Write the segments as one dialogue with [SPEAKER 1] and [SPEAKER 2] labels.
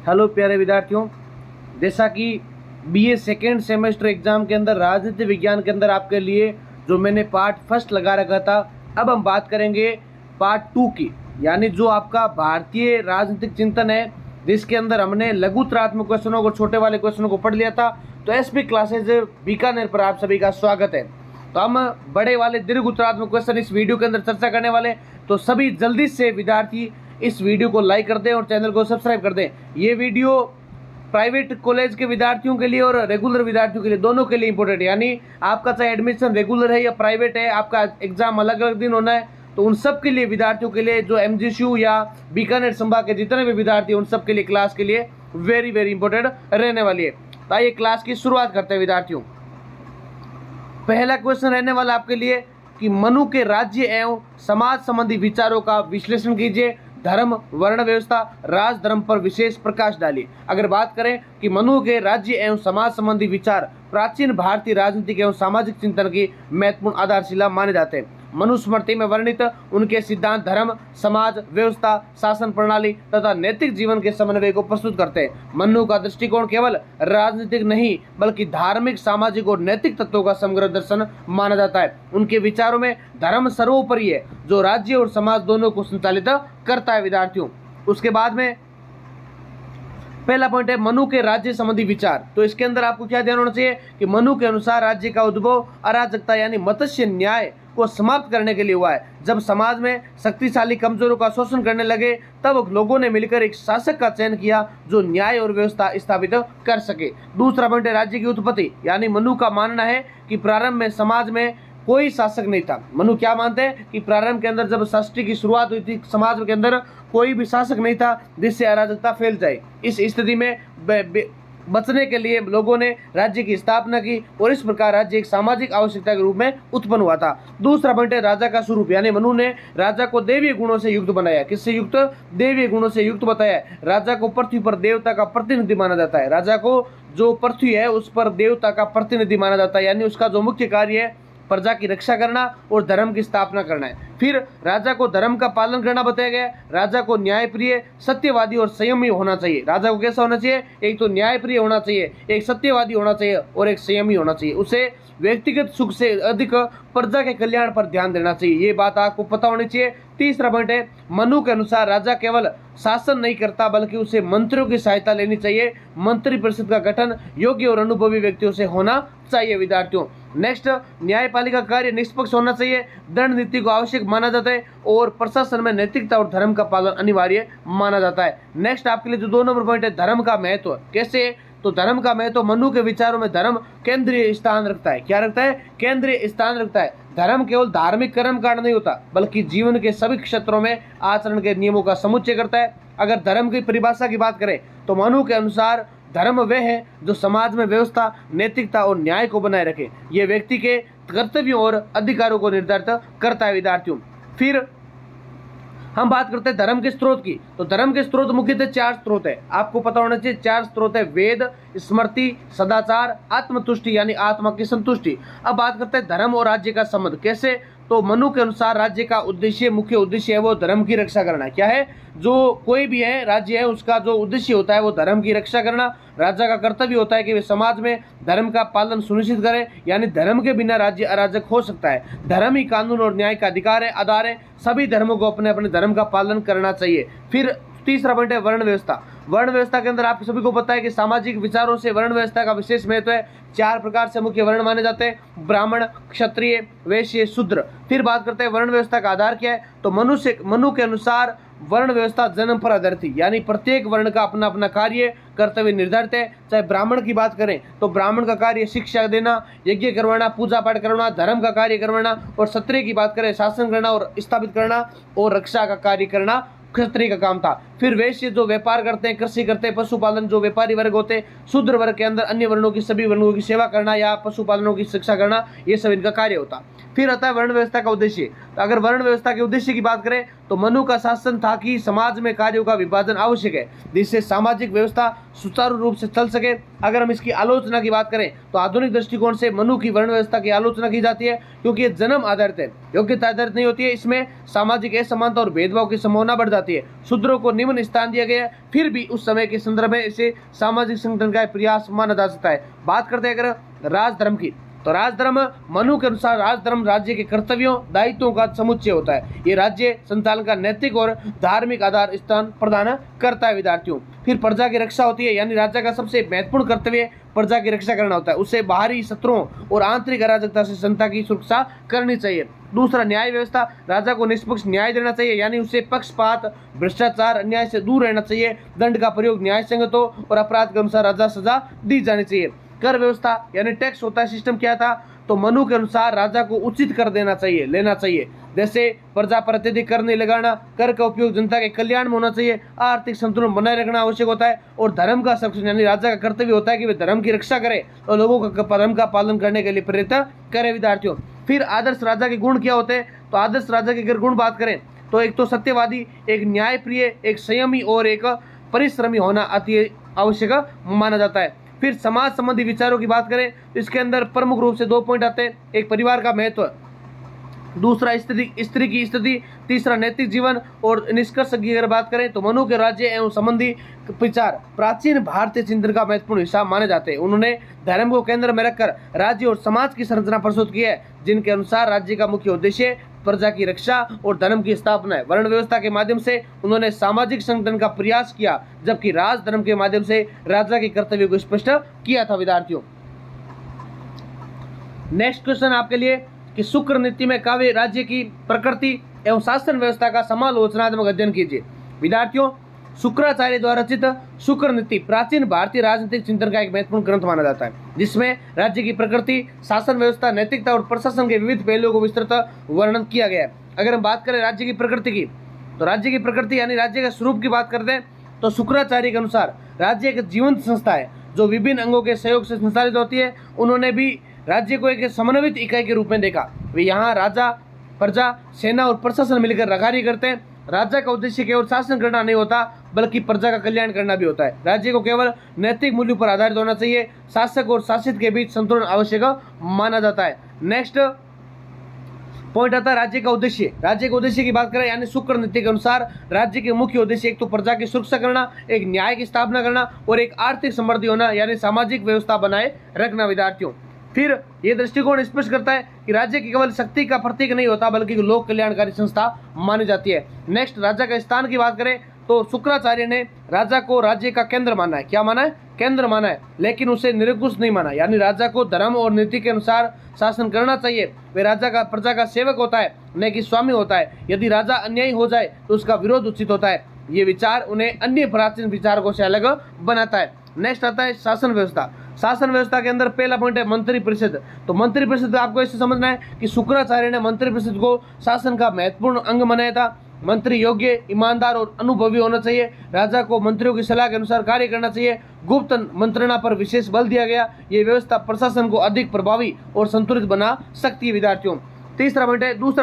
[SPEAKER 1] Hello प्यारे विद्यार्थियों, जैसा कि बीए सेकेंड सेमेस्टर एग्जाम के अंदर राजनीति विज्ञान के अंदर आपके लिए जो मैंने पार्ट फर्स्ट लगा रखा था, अब हम बात करेंगे पार्ट 2 की, यानी जो आपका भारतीय राजनीतिक चिंतन है, जिसके अंदर हमने लघुतरात्मक क्वेश्चनों को, छोटे वाले क्वेश्चनों को पढ़ लिया था। तो एसपी क्लासेज बीकानेर पर आप सभी का स्वागत है। तो हम बड़े वाले दीर्घोत्तरात्मक क्वेश्चन इस वीडियो के अंदर चर्चा करने वाले, तो सभी जल्दी से विद्यार्थी इस वीडियो को लाइक कर दें और चैनल को सब्सक्राइब कर दें। ये वीडियो प्राइवेट कॉलेज के विद्यार्थियों के लिए और रेगुलर विद्यार्थियों के लिए, दोनों के लिए इंपॉर्टेंट है। यानी आपका चाहे एडमिशन रेगुलर है या प्राइवेट है, आपका एग्जाम अलग अलग दिन होना है, तो उन सब के लिए, विद्यार्थियों के लिए, जो एमजीएसयू या बीकानेर संभाग के जितने भी विद्यार्थी हैं, उन सब के लिए क्लास के लिए वेरी वेरी इंपॉर्टेंट रहने वाली है। तो आइए क्लास की शुरुआत करते हैं विद्यार्थियों। पहला क्वेश्चन रहने वाला आपके लिए कि मनु के राज्य एवं समाज संबंधी विचारों का विश्लेषण कीजिए। धर्म, वर्ण व्यवस्था, राज धर्म पर विशेष प्रकाश डालिए। अगर बात करें कि मनु के राज्य एवं समाज संबंधी विचार प्राचीन भारतीय राजनीतिक एवं सामाजिक चिंतन की महत्वपूर्ण आधारशिला माने जाते हैं। मनुस्मृति में वर्णित उनके सिद्धांत धर्म, समाज व्यवस्था, शासन प्रणाली तथा नैतिक जीवन के समन्वय को प्रस्तुत करते हैं। मनु का दृष्टिकोण केवल राजनीतिक नहीं बल्कि धार्मिक, सामाजिक और नैतिक तत्वों का समग्र दर्शन माना जाता है। उनके विचारों में धर्म सर्वोपरि है, जो राज्य और समाज दोनों को संचालित करता है विद्यार्थियों। उसके बाद में पहला पॉइंट है मनु के राज्य संबंधी विचार। तो इसके अंदर आपको क्या ध्यान होना चाहिए कि मनु के अनुसार राज्य का उद्भव अराजकता यानी मत्स्य न्याय को समाप्त करने के लिए हुआ है। जब समाज में शक्तिशाली कमजोरों का शोषण करने लगे, तब लोगों ने मिलकर एक शासक का चयन किया जो न्याय और व्यवस्था स्थापित कर सके। दूसरा पॉइंट है राज्य की उत्पत्ति, यानी मनु का मानना है कि प्रारंभ में समाज में कोई शासक नहीं था। मनु क्या मानते हैं कि प्रारंभ के अंदर जब सृष्टि की शुरुआत हुई थी, समाज के अंदर कोई भी शासक नहीं था जिससे अराजकता फैल जाए। इस स्थिति में बचने के लिए लोगों ने राज्य की स्थापना की और इस प्रकार राज्य एक सामाजिक आवश्यकता के रूप में उत्पन्न हुआ था। दूसरा पॉइंट है राजा का स्वरूप, यानी मनु ने राजा को दैवीय गुणों से युक्त बनाया। किससे युक्त? दैवीय गुणों से युक्त बताया। राजा को पृथ्वी पर देवता का प्रतिनिधि माना जाता है। राजा को जो पृथ्वी है उस पर देवता का प्रतिनिधि माना जाता है, यानी उसका जो मुख्य कार्य है प्रजा की रक्षा करना और धर्म की स्थापना करना है। फिर राजा को धर्म का पालन करना बताया गया। राजा को न्यायप्रिय, सत्यवादी और संयमी होना चाहिए। राजा को कैसा होना चाहिए? एक तो न्यायप्रिय होना चाहिए, एक सत्यवादी होना चाहिए और एक संयमी होना चाहिए। उसे व्यक्तिगत सुख से अधिक प्रजा के कल्याण पर ध्यान देना चाहिए। ये बात आपको पता होनी चाहिए। तीसरा पॉइंट है मनु के अनुसार राजा केवल शासन नहीं करता बल्कि उसे मंत्रियों की सहायता लेनी चाहिए। मंत्री परिषद का गठन योग्य और अनुभवी व्यक्तियों से होना चाहिए विद्यार्थियों। नेक्स्ट, न्यायपालिका कार्य निष्पक्ष होना चाहिए। दंड नीति को आवश्यक माना जाता है और प्रशासन में नैतिकता और धर्म का पालन अनिवार्य माना जाता है। नेक्स्ट आपके लिए जो 2 नंबर पॉइंट है धर्म का महत्व। कैसे? तो धर्म का महत्व, मनु के विचारों में धर्म केंद्रीय स्थान रखता है। क्या रखता है? केंद्रीय स्थान रखता है। धर्म केवल धार्मिक कर्म कांड नहीं होता बल्कि जीवन के सभी क्षेत्रों में आचरण के नियमों का समुच्चय करता है। अगर धर्म की परिभाषा की बात करें तो मनु के अनुसार धर्म वह है जो समाज में व्यवस्था, नैतिकता और न्याय को बनाए रखे। ये व्यक्ति के कर्तव्यों और अधिकारों को निर्धारित करता है विद्यार्थियों। फिर हम बात करते हैं धर्म के स्रोत की। तो धर्म के स्रोत मुख्यतः 4 स्रोत है। आपको पता होना चाहिए 4 स्रोत है: वेद, स्मृति, सदाचार, आत्मतुष्टि यानी आत्मा की संतुष्टि। अब बात करते हैं धर्म और राज्य का संबंध। कैसे? तो मनु के अनुसार राज्य का उद्देश्य, मुख्य उद्देश्य है वो धर्म की रक्षा करना। क्या है? जो कोई भी है राज्य है, उसका जो उद्देश्य होता है वो धर्म की रक्षा करना। राजा का कर्तव्य होता है कि वे समाज में धर्म का पालन सुनिश्चित करें, यानी धर्म के बिना राज्य अराजक हो सकता है। धर्म ही कानून और न्याय का अधिकार है, आधार है। सभी धर्मों को अपने अपने धर्म का पालन करना चाहिए। फिर तीसरा पॉइंट है वर्ण व्यवस्था। वर्ण व्यवस्था के अंदर आप सभी को पता है कि सामाजिक विचारों से वर्ण व्यवस्था का विशेष महत्व है। 4 प्रकार से मुख्य वर्ण माने जाते हैं: ब्राह्मण, क्षत्रिय, वैश्य, शूद्र। फिर बात करते हैं वर्ण व्यवस्था का आधार क्या है। तो मनु के अनुसार वर्ण व्यवस्था जन्म पर आधारित थी, यानी प्रत्येक वर्ण का अपना अपना कार्य, कर्तव्य निर्धारित है। चाहे ब्राह्मण की बात करें तो ब्राह्मण का कार्य शिक्षा देना, यज्ञ करवाना, पूजा पाठ करवाना, धर्म का कार्य करवाना, और क्षत्रिय की बात करें शासन करना और स्थापित करना और रक्षा का कार्य करना क्षत्रिय का काम था। फिर वैश्य जो व्यापार करते हैं, कृषि करते हैं, पशुपालन जो व्यापारी वर्ग होते हैं। शूद्र वर्ग के अंदर अन्य वर्णों की, सभी वर्णों की सेवा करना या पशुपालनों की शिक्षा करना, ये सब इनका कार्य होता। फिर आता है वर्ण व्यवस्था का उद्देश्य। तो अगर वर्ण व्यवस्था के उद्देश्य की बात करें तो मनु का शासन था कि समाज में कार्यों का विभाजन आवश्यक है जिससे सामाजिक व्यवस्था सुचारू रूप से चल सके। अगर हम इसकी आलोचना की बात करें तो आधुनिक दृष्टिकोण से मनु की वर्ण व्यवस्था की आलोचना की जाती है, क्योंकि ये जन्म आधारित है, योग्यता आधारित नहीं होती है। इसमें सामाजिक असमानता और भेदभाव की संभावना बढ़ जाती है। शूद्रों को निम्न स्थान दिया गया है, फिर भी उस समय के संदर्भ में इसे सामाजिक संगठन का प्रयास माना जा सकता है। बात करते हैं अगर राजधर्म की, तो राजधर्म मनु के अनुसार राजधर्म राज्य के कर्तव्यों दायित्वों का समुच्चय होता है। ये राज्य संचालन का नैतिक और धार्मिक आधार स्थान प्रदान करता है विद्यार्थियों। फिर प्रजा की रक्षा होती है, यानी राजा का सबसे महत्वपूर्ण कर्तव्य प्रजा की रक्षा करना होता है। उससे बाहरी शत्रुओं और आंतरिक अराजकता से जनता की सुरक्षा करनी चाहिए। दूसरा, न्याय व्यवस्था, राजा को निष्पक्ष न्याय देना चाहिए, यानी उसे पक्षपात, भ्रष्टाचार, अन्याय से दूर रहना चाहिए। दंड का प्रयोग न्याय संगत हो और अपराध के अनुसार राजा सजा दी जानी चाहिए। कर व्यवस्था यानी टैक्स होता है, सिस्टम क्या था, तो मनु के अनुसार राजा को उचित कर देना चाहिए, लेना चाहिए। जैसे प्रजा पर अत्यधिक कर नहीं लगाना, कर का उपयोग जनता के कल्याण में होना चाहिए, आर्थिक संतुलन बनाए रखना आवश्यक होता है, और धर्म का संरक्षण, यानी राजा का कर्तव्य होता है कि वे धर्म की रक्षा करे और लोगों का धर्म का पालन करने के लिए प्रेरित करे विद्यार्थियों। फिर आदर्श राजा के गुण क्या होते हैं, तो आदर्श राजा के अगर गुण बात करें तो एक तो सत्यवादी, एक न्यायप्रिय, एक संयमी और एक परिश्रमी होना अति आवश्यक माना जाता है। फिर समाज संबंधी विचारों की बात करें तो इसके अंदर प्रमुख रूप से 2 पॉइंट आते हैं, एक परिवार का महत्व, दूसरा स्त्री की स्थिति, तीसरा नैतिक जीवन। और निष्कर्ष की अगर बात करें तो मनु के राज्य एवं संबंधी विचार प्राचीन भारतीय चिंतन का महत्वपूर्ण हिस्सा माने जाते हैं। उन्होंने धर्म को केंद्र में रखकर राज्य और समाज की संरचना प्रस्तुत की है, जिनके अनुसार राज्य का मुख्य उद्देश्य प्रजा की रक्षा और धर्म की स्थापना है। वर्ण व्यवस्था के माध्यम से उन्होंने सामाजिक संगठन का प्रयास किया, जबकि राजधर्म के माध्यम से राजा के कर्तव्य को स्पष्ट किया था विद्यार्थियों। नेक्स्ट क्वेश्चन आपके लिए कि शुक्र नीति में काव्य राज्य की प्रकृति एवं शासन व्यवस्था का समालोचनात्मक अध्ययन कीजिए। विद्यार्थियों, शुक्राचार्य द्वारा रचित शुक्र नीति प्राचीन भारतीय राजनीतिक चिंतन का एक महत्वपूर्ण ग्रंथ माना जाता है, जिसमें राज्य की प्रकृति, शासन व्यवस्था, नैतिकता और प्रशासन के विविध पहलुओं को विस्तृत वर्णन किया गया है। अगर हम बात करें राज्य की प्रकृति की, तो राज्य की प्रकृति यानी राज्य के स्वरूप की बात करते हैं तो शुक्राचार्य के अनुसार राज्य एक जीवंत संस्था है जो विभिन्न अंगों के सहयोग से संचालित होती है। उन्होंने भी राज्य को एक समन्वित इकाई के रूप में देखा। वे यहाँ राजा, प्रजा, सेना और प्रशासन मिलकर कार्य करते हैं। राजा का उद्देश्य केवल शासन करना नहीं होता, बल्कि प्रजा का कल्याण करना भी होता है। राज्य को केवल नैतिक मूल्यों पर आधारित होना चाहिए। शासक और शासित के बीच संतुलन आवश्यक माना जाता है। नेक्स्ट पॉइंट आता है राज्य का उद्देश्य। राज्य के उद्देश्य की बात करें यानी शुक्र नीति के अनुसार राज्य के मुख्य उद्देश्य एक तो प्रजा की सुरक्षा करना, एक न्याय की स्थापना करना और एक आर्थिक समृद्धि होना, यानी सामाजिक व्यवस्था बनाए रखना विद्यार्थियों। फिर ये दृष्टिकोण स्पष्ट करता है कि राज्य केवल शक्ति का प्रतीक नहीं होता, बल्कि लोक कल्याणकारी संस्था मानी जाती है। नेक्स्ट, राजा का स्थान की बात करें तो शुक्राचार्य ने राजा को राज्य का केंद्र माना है। क्या माना है? केंद्र माना है, लेकिन उसे निरंकुश नहीं माना, यानी राजा को धर्म और नीति के अनुसार शासन करना चाहिए। वे राजा का प्रजा का सेवक होता है, न कि स्वामी होता है। यदि राजा अन्यायी हो जाए तो उसका विरोध उचित होता है। ये विचार उन्हें अन्य प्राचीन विचारकों से अलग बनाता है। नेक्स्ट आता है शासन व्यवस्था। शासन व्यवस्था के अंदर पहला पॉइंट है मंत्री परिषद। तो मंत्री परिषद आपको ऐसे समझना है कि शुक्राचार्य ने मंत्री परिषद को शासन का महत्वपूर्ण अंग बनाया था। मंत्री योग्य, ईमानदार और अनुभवी होना चाहिए। राजा को मंत्रियों की सलाह के अनुसार कार्य करना चाहिए। गुप्त मंत्रणा पर विशेष बल दिया गया। ये व्यवस्था प्रशासन को अधिक प्रभावी और संतुलित बना सकती है विद्यार्थियों। दूसरा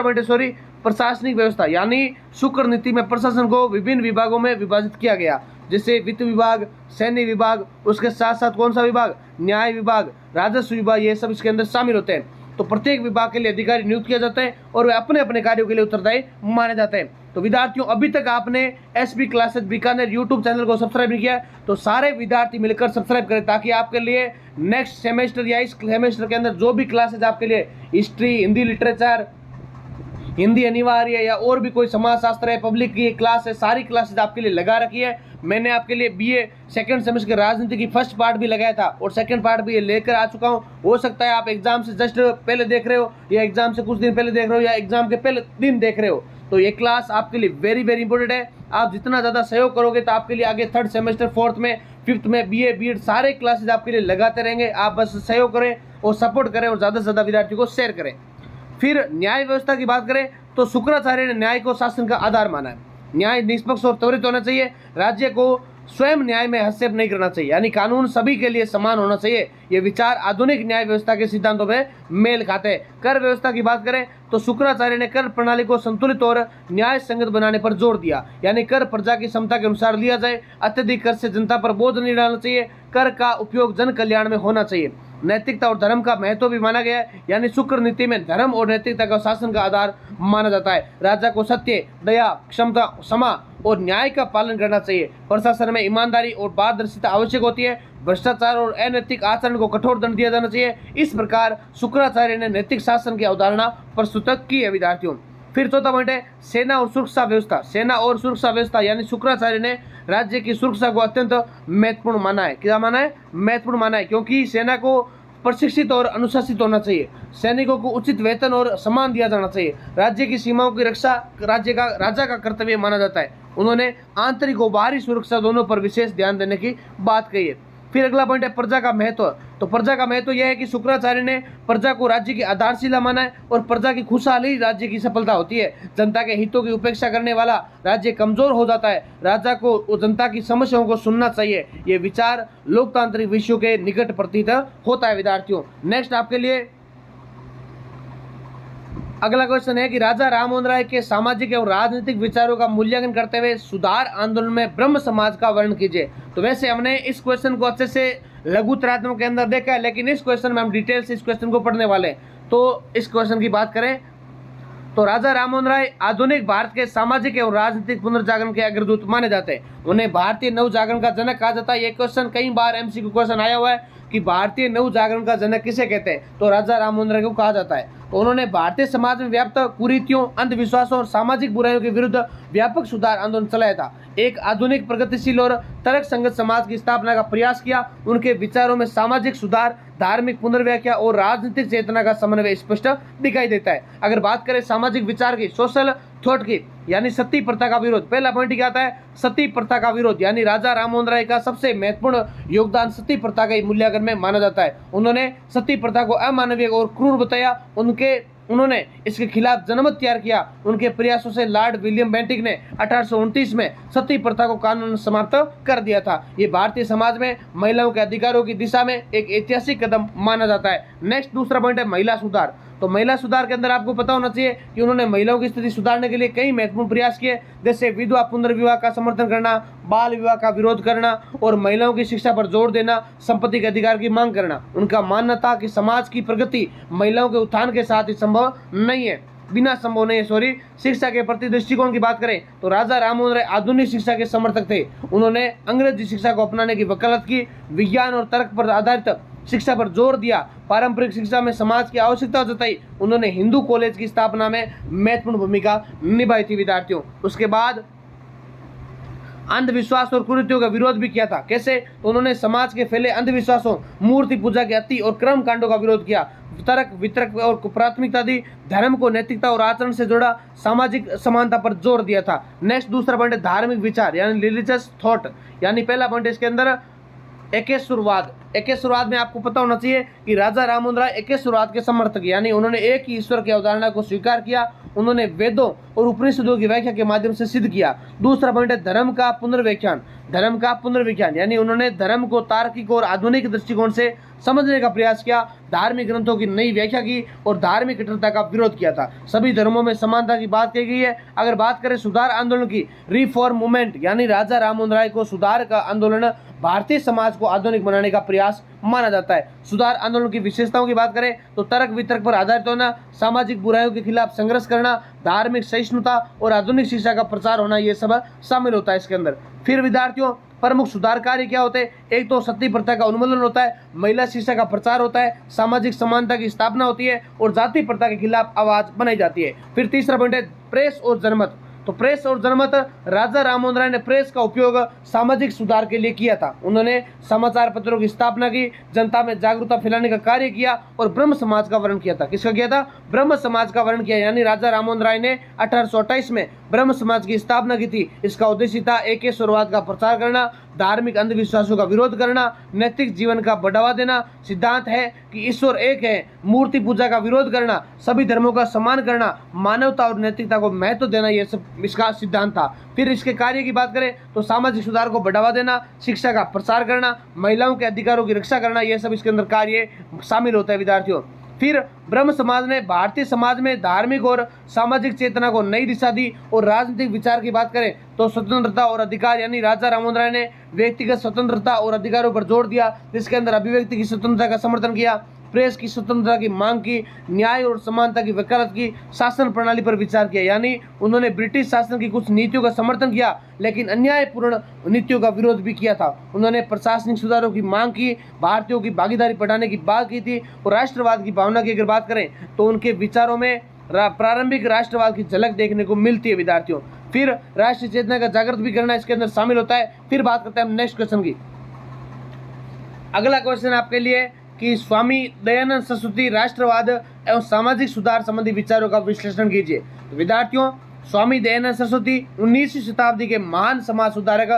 [SPEAKER 1] पॉइंट है प्रशासनिक व्यवस्था, यानी शुक्र नीति में प्रशासन को विभिन्न विभागों में विभाजित किया गया, जैसे वित्त विभाग, सैन्य विभाग, उसके साथ साथ कौन सा विभाग? न्याय विभाग, राजस्व विभाग, ये सब इसके अंदर शामिल होते हैं। तो प्रत्येक विभाग के लिए अधिकारी नियुक्त किया जाता है और वे अपने अपने कार्यों के लिए उत्तरदायी माने जाते हैं। तो विद्यार्थियों, अभी तक आपने SB classes Bikaner YouTube channel को सब्सक्राइब नहीं किया तो सारे विद्यार्थी मिलकर सब्सक्राइब करें, ताकि आपके लिए नेक्स्ट सेमेस्टर या इस सेमेस्टर के अंदर जो भी क्लासेज आपके लिए हिस्ट्री, हिंदी लिटरेचर, हिंदी अनिवार्य या और भी कोई समाजशास्त्र है, पब्लिक की क्लास है, सारी क्लासेज आपके लिए लगा रखी है। मैंने आपके लिए बीए सेकंड सेमेस्टर के राजनीति की फर्स्ट पार्ट भी लगाया था और सेकंड पार्ट भी लेकर आ चुका हूँ। हो सकता है आप एग्जाम से जस्ट पहले देख रहे हो, या एग्जाम से कुछ दिन पहले देख रहे हो, या एग्जाम के पहले दिन देख रहे हो। तो ये क्लास आपके लिए वेरी वेरी इंपॉर्टेंट है। आप जितना ज़्यादा सहयोग करोगे तो आपके लिए आगे थर्ड सेमेस्टर, फोर्थ में, फिफ्थ में, बीए, बीएड सारे क्लासेज आपके लिए लगाते रहेंगे। आप बस सहयोग करें और सपोर्ट करें और ज़्यादा से ज़्यादा विद्यार्थियों को शेयर करें। फिर न्याय व्यवस्था की बात करें तो शुक्राचार्य ने न्याय को शासन का आधार माना है। न्याय निष्पक्ष और त्वरित होना चाहिए। राज्य को स्वयं न्याय में हस्तक्षेप नहीं करना चाहिए, यानी कानून सभी के लिए समान होना चाहिए। ये विचार आधुनिक न्याय व्यवस्था के सिद्धांतों में मेल खाते हैं। कर व्यवस्था की बात करें तो शुक्राचार्य ने कर प्रणाली को संतुलित और न्याय संगत बनाने पर जोर दिया, यानी कर प्रजा की क्षमता के अनुसार लिया जाए, अत्यधिक कर से जनता पर बोझ नहीं डालना चाहिए, कर का उपयोग जन कल्याण में होना चाहिए। नैतिकता और धर्म का महत्व भी माना गया है, यानी शुक्र नीति में धर्म और नैतिकता का शासन का आधार माना जाता है। राजा को सत्य, दया, क्षमता, क्षमा और न्याय का पालन करना चाहिए। प्रशासन में ईमानदारी और पारदर्शिता आवश्यक होती है। भ्रष्टाचार और अनैतिक आचरण को कठोर दंड दिया जाना चाहिए। इस प्रकार शुक्राचार्य ने नैतिक शासन की अवधारणा प्रस्तुत की है विद्यार्थियों। फिर चौथा पॉइंट है सेना और सुरक्षा व्यवस्था। सेना और सुरक्षा व्यवस्था यानी शुक्राचार्य ने राज्य की सुरक्षा को अत्यंत महत्वपूर्ण माना है। क्या माना है? महत्वपूर्ण माना है, क्योंकि सेना को प्रशिक्षित और अनुशासित होना चाहिए। सैनिकों को उचित वेतन और सम्मान दिया जाना चाहिए। राज्य की सीमाओं की रक्षा राजा का कर्तव्य माना जाता है। उन्होंने आंतरिक और बाहरी सुरक्षा दोनों पर विशेष ध्यान देने की बात कही है। फिर अगला पॉइंट है प्रजा का महत्व। तो प्रजा का महत्व यह है कि शुक्राचार्य ने प्रजा को राज्य की आधारशिला माना है और प्रजा की खुशहाली राज्य की सफलता होती है। जनता के हितों की उपेक्षा करने वाला राज्य कमजोर हो जाता है। राजा को जनता की समस्याओं को सुनना चाहिए। ये विचार लोकतांत्रिक विषयों के निकट प्रतीत होता है विद्यार्थियों। नेक्स्ट आपके लिए अगला क्वेश्चन है कि राजा राममोहन राय के सामाजिक एवं राजनीतिक विचारों का मूल्यांकन करते हुए सुधार आंदोलन में ब्रह्म समाज का वर्णन कीजिए। तो वैसे हमने इस क्वेश्चन को अच्छे से लघुतरात्मक के अंदर देखा है, लेकिन इस क्वेश्चन में हम डिटेल से इस क्वेश्चन को पढ़ने वाले हैं। तो इस क्वेश्चन की बात करें तो राजा राममोहन राय आधुनिक भारत के सामाजिक एवं राजनीतिक पुनर्जागरण के अग्रदूत माने जाते हैं। उन्हें भारतीय नव जागरण का जनक कहा जाता है। ये क्वेश्चन कई बार एमसीक्यू क्वेश्चन आया हुआ है कि भारतीय नव जागरण का जनक किसे कहते हैं, तो राजा राममोहन राय को कहा जाता है। तो उन्होंने भारतीय समाज में व्याप्त कुरीतियों, अंधविश्वासों और सामाजिक बुराइयों के विरुद्ध व्यापक सुधार आंदोलन चलाया था। एक आधुनिक, प्रगतिशील और तर्क संगत समाज की स्थापना का प्रयास किया। उनके विचारों में सामाजिक सुधार, धार्मिक पुनर्व्याख्या और राजनीतिक चेतना का समन्वय स्पष्ट दिखाई देता है। अगर बात करें सामाजिक विचार की, सोशल थॉट की, यानी सती प्रथा का विरोध, पहला पॉइंट क्या आता है? सती प्रथा का विरोध, यानी राजा राममोहन राय का सबसे महत्वपूर्ण योगदान सती प्रथा के मूल्यांकन में माना जाता है। उन्होंने सती प्रथा को अमानवीय और क्रूर बताया। उन्होंने इसके खिलाफ जनमत तैयार किया। उनके प्रयासों से लॉर्ड विलियम बेंटिक ने 1829 में सती प्रथा को कानून समाप्त कर दिया था। ये भारतीय समाज में महिलाओं के अधिकारों की दिशा में एक ऐतिहासिक कदम माना जाता है। नेक्स्ट दूसरा पॉइंट है महिला सुधार। तो महिला सुधार के अंदर आपको पता होना चाहिए कि उन्होंने महिलाओं की स्थिति सुधारने के लिए कई महत्वपूर्ण प्रयास किए, जैसे विधवा पुनर्विवाह का समर्थन करना, बाल विवाह का विरोध करना और महिलाओं की शिक्षा पर जोर देना, संपत्ति के अधिकार की मांग करना। उनका मानना था कि समाज की प्रगति महिलाओं के उत्थान के साथ ही संभव नहीं है, शिक्षा के प्रति दृष्टिकोण की बात करें तो राजा राममोहन राय आधुनिक शिक्षा के समर्थक थे। उन्होंने अंग्रेजी शिक्षा को अपनाने की वकालत की, विज्ञान और तर्क पर आधारित शिक्षा पर जोर दिया, पारंपरिक शिक्षा में समाज की आवश्यकता जताई। उन्होंने हिंदू कॉलेज की स्थापना में महत्वपूर्ण भूमिका निभाई थी विद्यार्थियों। उसके बाद अंधविश्वास और कुरीतियों का विरोध भी किया था। कैसे? तो उन्होंने समाज के फैले अंधविश्वासों, मूर्ति पूजा के अति और कर्म कांडों का विरोध किया। तर्क, वितर्क और प्राथमिकता दी। धर्म को नैतिकता और आचरण से जुड़ा सामाजिक समानता पर जोर दिया था। नेक्स्ट दूसरा पॉइंट है धार्मिक विचार यानी रिलीजियस थॉट, यानी पहला पॉइंट इसके अंदर एकेश्वरवाद। एकेश्वरवाद में आपको पता होना चाहिए कि राजा राममोहन राय एकेश्वरवाद के समर्थक, यानी उन्होंने एक ही ईश्वर की अवधारणा को स्वीकार किया। उन्होंने वेदों और उपनिषदों की व्याख्या के माध्यम से सिद्ध किया। दूसरा पॉइंट है धर्म का पुनर्व्याख्यान। धर्म का पुनर्व्याख्यान यानी उन्होंने धर्म को तार्किक और आधुनिक दृष्टिकोण से समझने का प्रयास किया, धार्मिक ग्रंथों की नई व्याख्या की और धार्मिक कट्टरता का विरोध किया था। सभी धर्मों में समानता की बात कही गई है। अगर बात करें सुधार आंदोलन की, रिफॉर्म मूवमेंट, यानी राजा राममोहन राय को सुधार का आंदोलन भारतीय समाज को आधुनिक बनाने का प्रयास माना जाता है। सुधार आंदोलन की विशेषताओं की बात करें तो तर्क वितर्क पर आधारित होना, सामाजिक बुराइयों के खिलाफ संघर्ष करना, धार्मिक सहिष्णुता और आधुनिक शिक्षा का प्रचार होना, ये सब शामिल होता है इसके अंदर। फिर विद्यार्थियों प्रमुख सुधार कार्य क्या होते हैं? एक तो सती प्रथा का उन्मूलन होता है, महिला शिक्षा का प्रचार होता है, सामाजिक समानता की स्थापना होती है और जाति प्रथा के खिलाफ आवाज बनाई जाती है। फिर तीसरा पॉइंट है प्रेस और जनमत। तो प्रेस और जनमत, राजा राममोहन राय ने प्रेस का उपयोग सामाजिक सुधार के लिए किया था। उन्होंने समाचार पत्रों की स्थापना की, जनता में जागरूकता फैलाने का कार्य किया और ब्रह्म समाज का वर्णन किया था। किसका किया था? ब्रह्म समाज का वर्णन किया, यानी राजा राममोहन राय ने 1828 में ब्रह्म समाज की स्थापना की थी। इसका उद्देश्य था एकेश्वरवाद का प्रचार करना, धार्मिक अंधविश्वासों का विरोध करना, नैतिक जीवन का बढ़ावा देना। सिद्धांत है कि ईश्वर एक है, मूर्ति पूजा का विरोध करना, सभी धर्मों का सम्मान करना, मानवता और नैतिकता को महत्व देना, ये सब इसका सिद्धांत था। फिर इसके कार्य की बात करें तो सामाजिक सुधार को बढ़ावा देना, शिक्षा का प्रसार करना, महिलाओं के अधिकारों की रक्षा करना, यह सब इसके अंदर कार्य शामिल होता है विद्यार्थियों। फिर ब्रह्म समाज ने भारतीय समाज में धार्मिक और सामाजिक चेतना को नई दिशा दी। और राजनीतिक विचार की बात करें तो स्वतंत्रता और अधिकार, यानी राजा राममोहन राय ने व्यक्तिगत स्वतंत्रता और अधिकारों पर जोर दिया, जिसके अंदर अभिव्यक्ति की स्वतंत्रता का समर्थन किया, प्रेस की स्वतंत्रता की मांग की, न्याय और समानता की वकालत की, शासन प्रणाली पर विचार किया, यानी उन्होंने ब्रिटिश शासन की कुछ नीतियों का समर्थन किया लेकिन अन्यायपूर्ण नीतियों का विरोध भी किया था। उन्होंने प्रशासनिक सुधारों की मांग की, भारतीयों की भागीदारी बढ़ाने की बात की थी। और राष्ट्रवाद की भावना की अगर बात करें तो उनके विचारों में प्रारंभिक राष्ट्रवाद की झलक देखने को मिलती है विद्यार्थियों। फिर राष्ट्रीय चेतना का जागृत भी करना इसके अंदर शामिल होता है। फिर बात करते हैं हम नेक्स्ट क्वेश्चन की। अगला क्वेश्चन आपके लिए कि स्वामी दयानंद सरस्वती राष्ट्रवाद एवं सामाजिक सुधार संबंधी विचारों का विश्लेषण कीजिए। तो विद्यार्थियों, स्वामी दयानंद सरस्वती 19वीं शताब्दी के महान समाज सुधारक,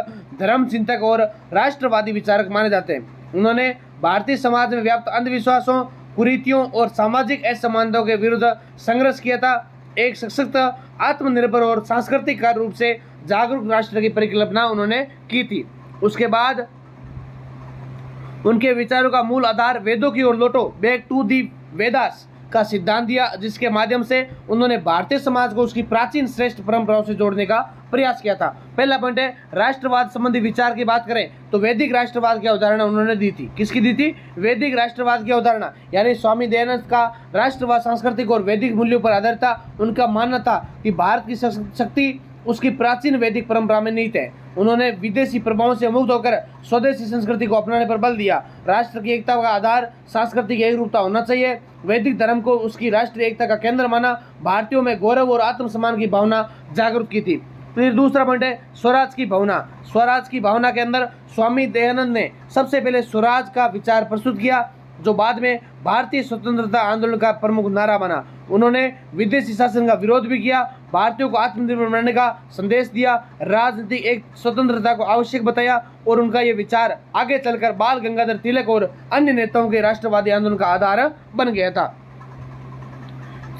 [SPEAKER 1] धर्म चिंतक और राष्ट्रवादी विचारक माने जाते हैं। उन्होंने भारतीय समाज में व्याप्त अंधविश्वासों, कुरीतियों और सामाजिक असमानताओं के विरुद्ध संघर्ष किया था। एक सशक्त, आत्मनिर्भर और सांस्कृतिक रूप से जागरूक राष्ट्र की परिकल्पना उन्होंने की थी। उसके बाद उनके विचारों का मूल आधार वेदों की ओर लौटो, बैक टू दी वेदास का सिद्धांत दिया, जिसके माध्यम से उन्होंने भारतीय समाज को उसकी प्राचीन श्रेष्ठ परंपराओं से जोड़ने का प्रयास किया था। पहला पॉइंट है राष्ट्रवाद संबंधी विचार की बात करें तो वैदिक राष्ट्रवाद की अवधारणा उन्होंने दी थी। किसकी दी थी? वैदिक राष्ट्रवाद की अवधारणा, यानी स्वामी दयानंद का राष्ट्रवाद सांस्कृतिक और वैदिक मूल्यों पर आधारित था। उनका मानना था कि भारत की शक्ति उसकी प्राचीन वैदिक परंपरा में निहित है। उन्होंने विदेशी प्रभावों से मुक्त होकर स्वदेशी संस्कृति को अपनाने पर बल दिया। राष्ट्र की एकता का आधार सांस्कृतिक एकरूपता होना चाहिए। वैदिक धर्म को उसकी राष्ट्रीय एकता का केंद्र माना। भारतीयों में गौरव और आत्मसम्मान की भावना जागरूक की थी। फिर दूसरा पॉइंट है स्वराज की भावना। स्वराज की भावना के अंदर स्वामी दयानंद ने सबसे पहले स्वराज का विचार प्रस्तुत किया, जो बाद में भारतीय स्वतंत्रता आंदोलन का प्रमुख नारा बना। उन्होंने विदेशी शासन का विरोध भी किया, भारतीयों को आत्मनिर्भर बनाने का संदेश दिया, राजनीतिक एक स्वतंत्रता को आवश्यक बताया और उनका ये विचार आगे चलकर बाल गंगाधर तिलक और अन्य नेताओं के राष्ट्रवादी आंदोलन का आधार बन गया था।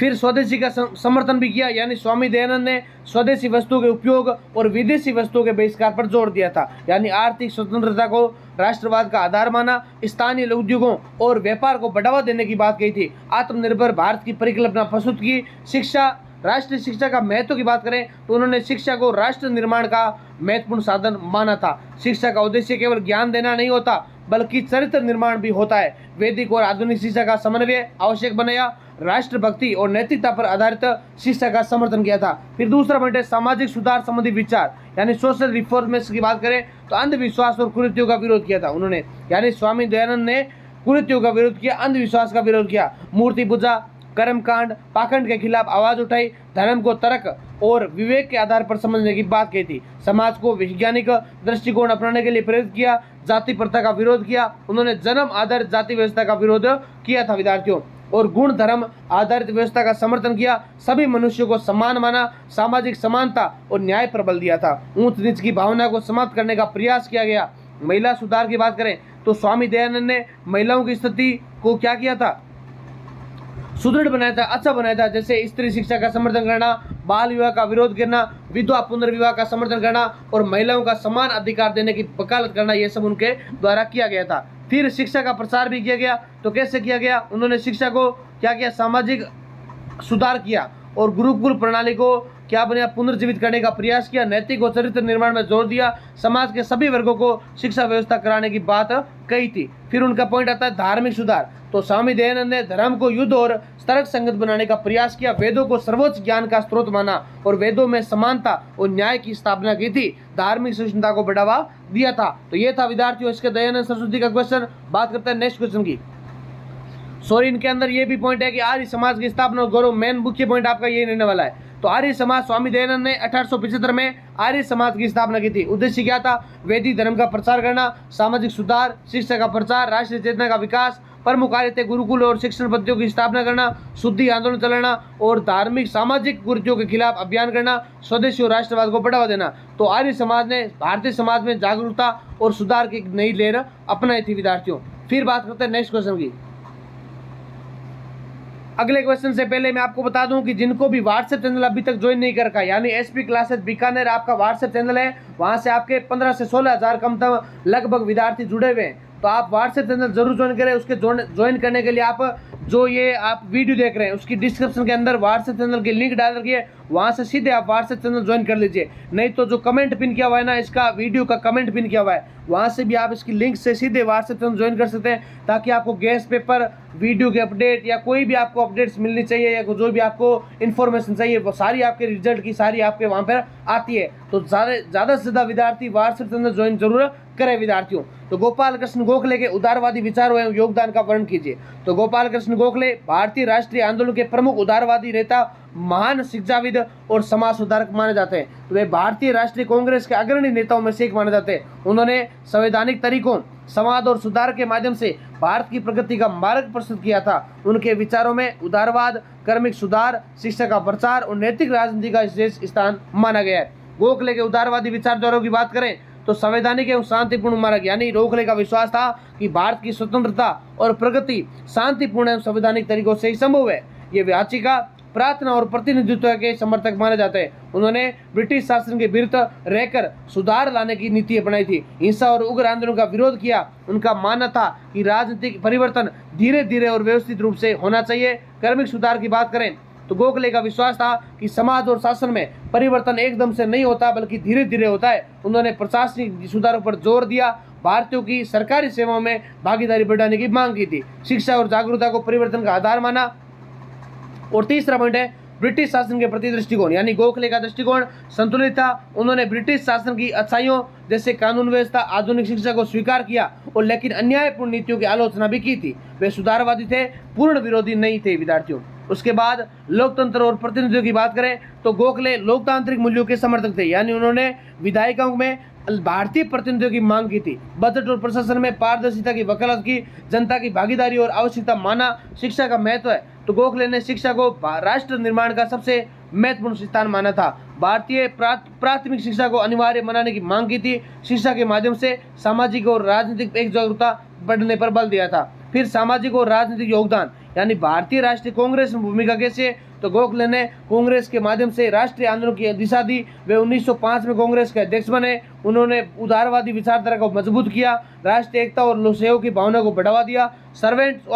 [SPEAKER 1] फिर स्वदेशी का समर्थन भी किया, यानी स्वामी दयानंद ने स्वदेशी वस्तुओं के उपयोग और विदेशी वस्तुओं के बहिष्कार पर जोर दिया था, यानी आर्थिक स्वतंत्रता को राष्ट्रवाद का आधार माना, स्थानीय उद्योगों और व्यापार को बढ़ावा देने की बात कही थी, आत्मनिर्भर भारत की परिकल्पना प्रस्तुत की। शिक्षा, राष्ट्रीय शिक्षा का महत्व की बात करें तो उन्होंने शिक्षा को राष्ट्र निर्माण का महत्वपूर्ण साधन माना था। शिक्षा का उद्देश्य केवल ज्ञान देना नहीं होता बल्कि चरित्र निर्माण भी होता है। वैदिक और आधुनिक शिक्षा का समन्वय आवश्यक बनाया, राष्ट्रभक्ति और नैतिकता पर आधारित शिक्षा का समर्थन किया था। फिर दूसरा पॉइंट है सामाजिक सुधार संबंधी विचार, यानी सोशल रिफॉर्म्स की बात करें तो अंधविश्वास और कुरीतियों का विरोध किया था उन्होंने, यानी स्वामी दयानंद ने कुरीतियों का विरोध किया, अंधविश्वास का विरोध किया, मूर्ति पूजा, कर्मकांड, पाखंड के खिलाफ आवाज उठाई, धर्म को तर्क और विवेक के आधार पर समझने की बात कही थी, समाज को वैज्ञानिक दृष्टिकोण अपनाने के लिए प्रेरित किया, जाति प्रथा का विरोध किया। उन्होंने जन्म आधारित जाति व्यवस्था का विरोध किया था विद्यार्थियों, और गुण धर्म आधारित व्यवस्था का समर्थन किया। सभी मनुष्यों को समान माना, सामाजिक समानता और न्याय पर बल दिया था। ऊंच नीच की भावना को समाप्त करने का प्रयास किया गया। महिला सुधार की बात करें तो स्वामी दयानंद ने महिलाओं की स्थिति को क्या किया था? सुदृढ़ बनाया था, अच्छा बनाया था, जैसे स्त्री शिक्षा का समर्थन करना, बाल विवाह का विरोध करना, विधवा पुनर्विवाह का समर्थन करना और महिलाओं का समान अधिकार देने की वकालत करना, यह सब उनके द्वारा किया गया था। फिर शिक्षा का प्रसार भी किया गया। तो कैसे किया गया? उन्होंने शिक्षा को क्या किया? सामाजिक सुधार किया और गुरुकुल प्रणाली को क्या बना? पुनर्जीवित करने का प्रयास किया, नैतिक और चरित्र निर्माण में जोर दिया, समाज के सभी वर्गों को शिक्षा व्यवस्था कराने की बात कही थी। फिर उनका पॉइंट आता है धार्मिक सुधार। तो स्वामी दयानंद ने धर्म को युद्ध और तर्क संगत बनाने का प्रयास किया, वेदों को सर्वोच्च ज्ञान का स्रोत माना और वेदों में समानता और न्याय की स्थापना की थी, धार्मिक सहिष्णुता को बढ़ावा दिया था। तो ये था विद्यार्थियों इसके दयानंद सरस्वती का क्वेश्चन। बात करते हैं नेक्स्ट क्वेश्चन की। सॉरी, इनके अंदर ये भी पॉइंट है कि आर्य समाज की स्थापना और गौरव, मेन मुख्य पॉइंट आपका ये रहने वाला है। तो आर्य समाज, स्वामी दयानंद ने 1875 में आर्य समाज की स्थापना की थी। उद्देश्य क्या था? वैदिक धर्म का प्रचार करना, सामाजिक सुधार, शिक्षा का प्रचार, राष्ट्रीय चेतना का विकास, प्रमुख कार्य थे गुरुकुल और शिक्षण पद्धतियों की स्थापना करना, शुद्धि आंदोलन चलाना और धार्मिक सामाजिक कुरीतियों के खिलाफ अभियान करना, स्वदेशी और राष्ट्रवाद को बढ़ावा देना। तो आर्य समाज ने भारतीय समाज में जागरूकता और सुधार की नई लहर अपनाई थी विद्यार्थियों। फिर बात करते हैं नेक्स्ट क्वेश्चन की। अगले क्वेश्चन से पहले मैं आपको बता दूं कि जिनको भी व्हाट्सएप चैनल अभी तक ज्वाइन नहीं कर रखा, यानी एसपी क्लासेस बीकानेर आपका व्हाट्सएप चैनल है, वहां से आपके 15 से 16 हज़ार कम लगभग विद्यार्थी जुड़े हुए हैं। तो आप व्हाट्सएप चैनल जरूर ज्वाइन करें। उसके ज्वाइन करने के लिए आप जो ये आप वीडियो देख रहे हैं उसकी डिस्क्रिप्शन के अंदर व्हाट्सएप चैनल की लिंक डाल रखी है, वहां से सीधे आप व्हाट्सएप चैनल ज्वाइन कर लीजिए। नहीं तो जो कमेंट पिन किया हुआ है ना, इसका वीडियो का कमेंट पिन किया हुआ है, वहां से भी आप इसकी लिंक से सीधे व्हाट्सएप चैनल ज्वाइन कर सकते हैं, ताकि आपको गेस्ट पेपर, वीडियो के अपडेट या कोई भी आपको अपडेट्स मिलनी चाहिए या जो भी आपको इन्फॉर्मेशन चाहिए वो सारी आपके रिजल्ट की सारी आपके वहाँ पर आती है। तो ज़्यादा से ज़्यादा विद्यार्थी व्हाट्सएप चैनल ज्वाइन जरूर करें विद्यार्थियों। तो गोपाल कृष्ण गोखले के उदारवादी विचारों एवं योगदान का वर्णन कीजिए। तो गोपाल कृष्ण गोखले भारतीय राष्ट्रीय आंदोलन के प्रमुख उदारवादी नेता, महान शिक्षाविद और समाज सुधारक माने जाते हैं। तो वे भारतीय राष्ट्रीय कांग्रेस के अग्रणी नेताओं में से एक माने जाते हैं। उन्होंने संवैधानिक तरीकों, संवाद और सुधार के माध्यम से भारत की प्रगति का मार्ग प्रस्तुत किया था। उनके विचारों में उदारवाद, कर्मिक सुधार, शिक्षा का प्रचार और नैतिक राजनीति का विशेष स्थान माना गया है। गोखले के उदारवादी विचारधाराओं की बात करें तो संवैधानिक एवं शांतिपूर्ण मार्ग, यानी गोखले का विश्वास था कि भारत की स्वतंत्रता और प्रगति शांतिपूर्ण एवं संवैधानिक तरीकों से ही संभव है। ये याचिका, प्रार्थना और प्रतिनिधित्व के समर्थक माने जाते हैं। उन्होंने ब्रिटिश शासन के विरुद्ध रहकर सुधार लाने की नीति अपनाई थी, हिंसा और उग्र आंदोलन का विरोध किया। उनका मानना था कि राजनीतिक परिवर्तन धीरे धीरे और व्यवस्थित रूप से होना चाहिए। कर्मिक सुधार की बात करें तो गोखले का विश्वास था कि समाज और शासन में परिवर्तन एकदम से नहीं होता बल्कि धीरे धीरे होता है। उन्होंने प्रशासनिक सुधारों पर जोर दिया, भारतीयों की सरकारी सेवाओं में भागीदारी बढ़ाने की मांग की थी, शिक्षा और जागरूकता को परिवर्तन का आधार माना। और तीसरा पॉइंट है ब्रिटिश शासन के प्रति दृष्टिकोण, यानी गोखले का दृष्टिकोण संतुलित था। उन्होंने ब्रिटिश शासन की अच्छाइयों जैसे कानून व्यवस्था, आधुनिक शिक्षा को स्वीकार किया और लेकिन अन्यायपूर्ण नीतियों की आलोचना भी की थी। वे सुधारवादी थे, पूर्ण विरोधी नहीं थे विद्यार्थियों। उसके बाद लोकतंत्र और प्रतिनिधित्व की बात करें तो गोखले लोकतांत्रिक मूल्यों के समर्थक थे, यानी उन्होंने विधायिकाओं में भारतीय प्रतिनिधित्व की मांग की थी। बजट और प्रशासन में पारदर्शिता की वकालत की, जनता की भागीदारी और आवश्यकता माना। शिक्षा का महत्व है तो गोखले ने शिक्षा को राष्ट्र निर्माण का सबसे महत्वपूर्ण स्थान माना था। भारतीय प्राथमिक शिक्षा को अनिवार्य बनाने की मांग की थी। शिक्षा के माध्यम से सामाजिक और राजनीतिक एकजुटता बढ़ने पर बल दिया था। फिर सामाजिक और राजनीतिक योगदान, यानी भारतीय राष्ट्रीय कांग्रेस में भूमिका कैसे, तो गोखले ने कांग्रेस के माध्यम से राष्ट्रीय आंदोलन की दिशा दी। वे 1905 में कांग्रेस के अध्यक्ष बने। उन्होंने उदारवादी विचारधारा को मजबूत किया, राष्ट्रीय एकता और लोकसेवा की भावना को बढ़ावा दिया। सर्वेंट्स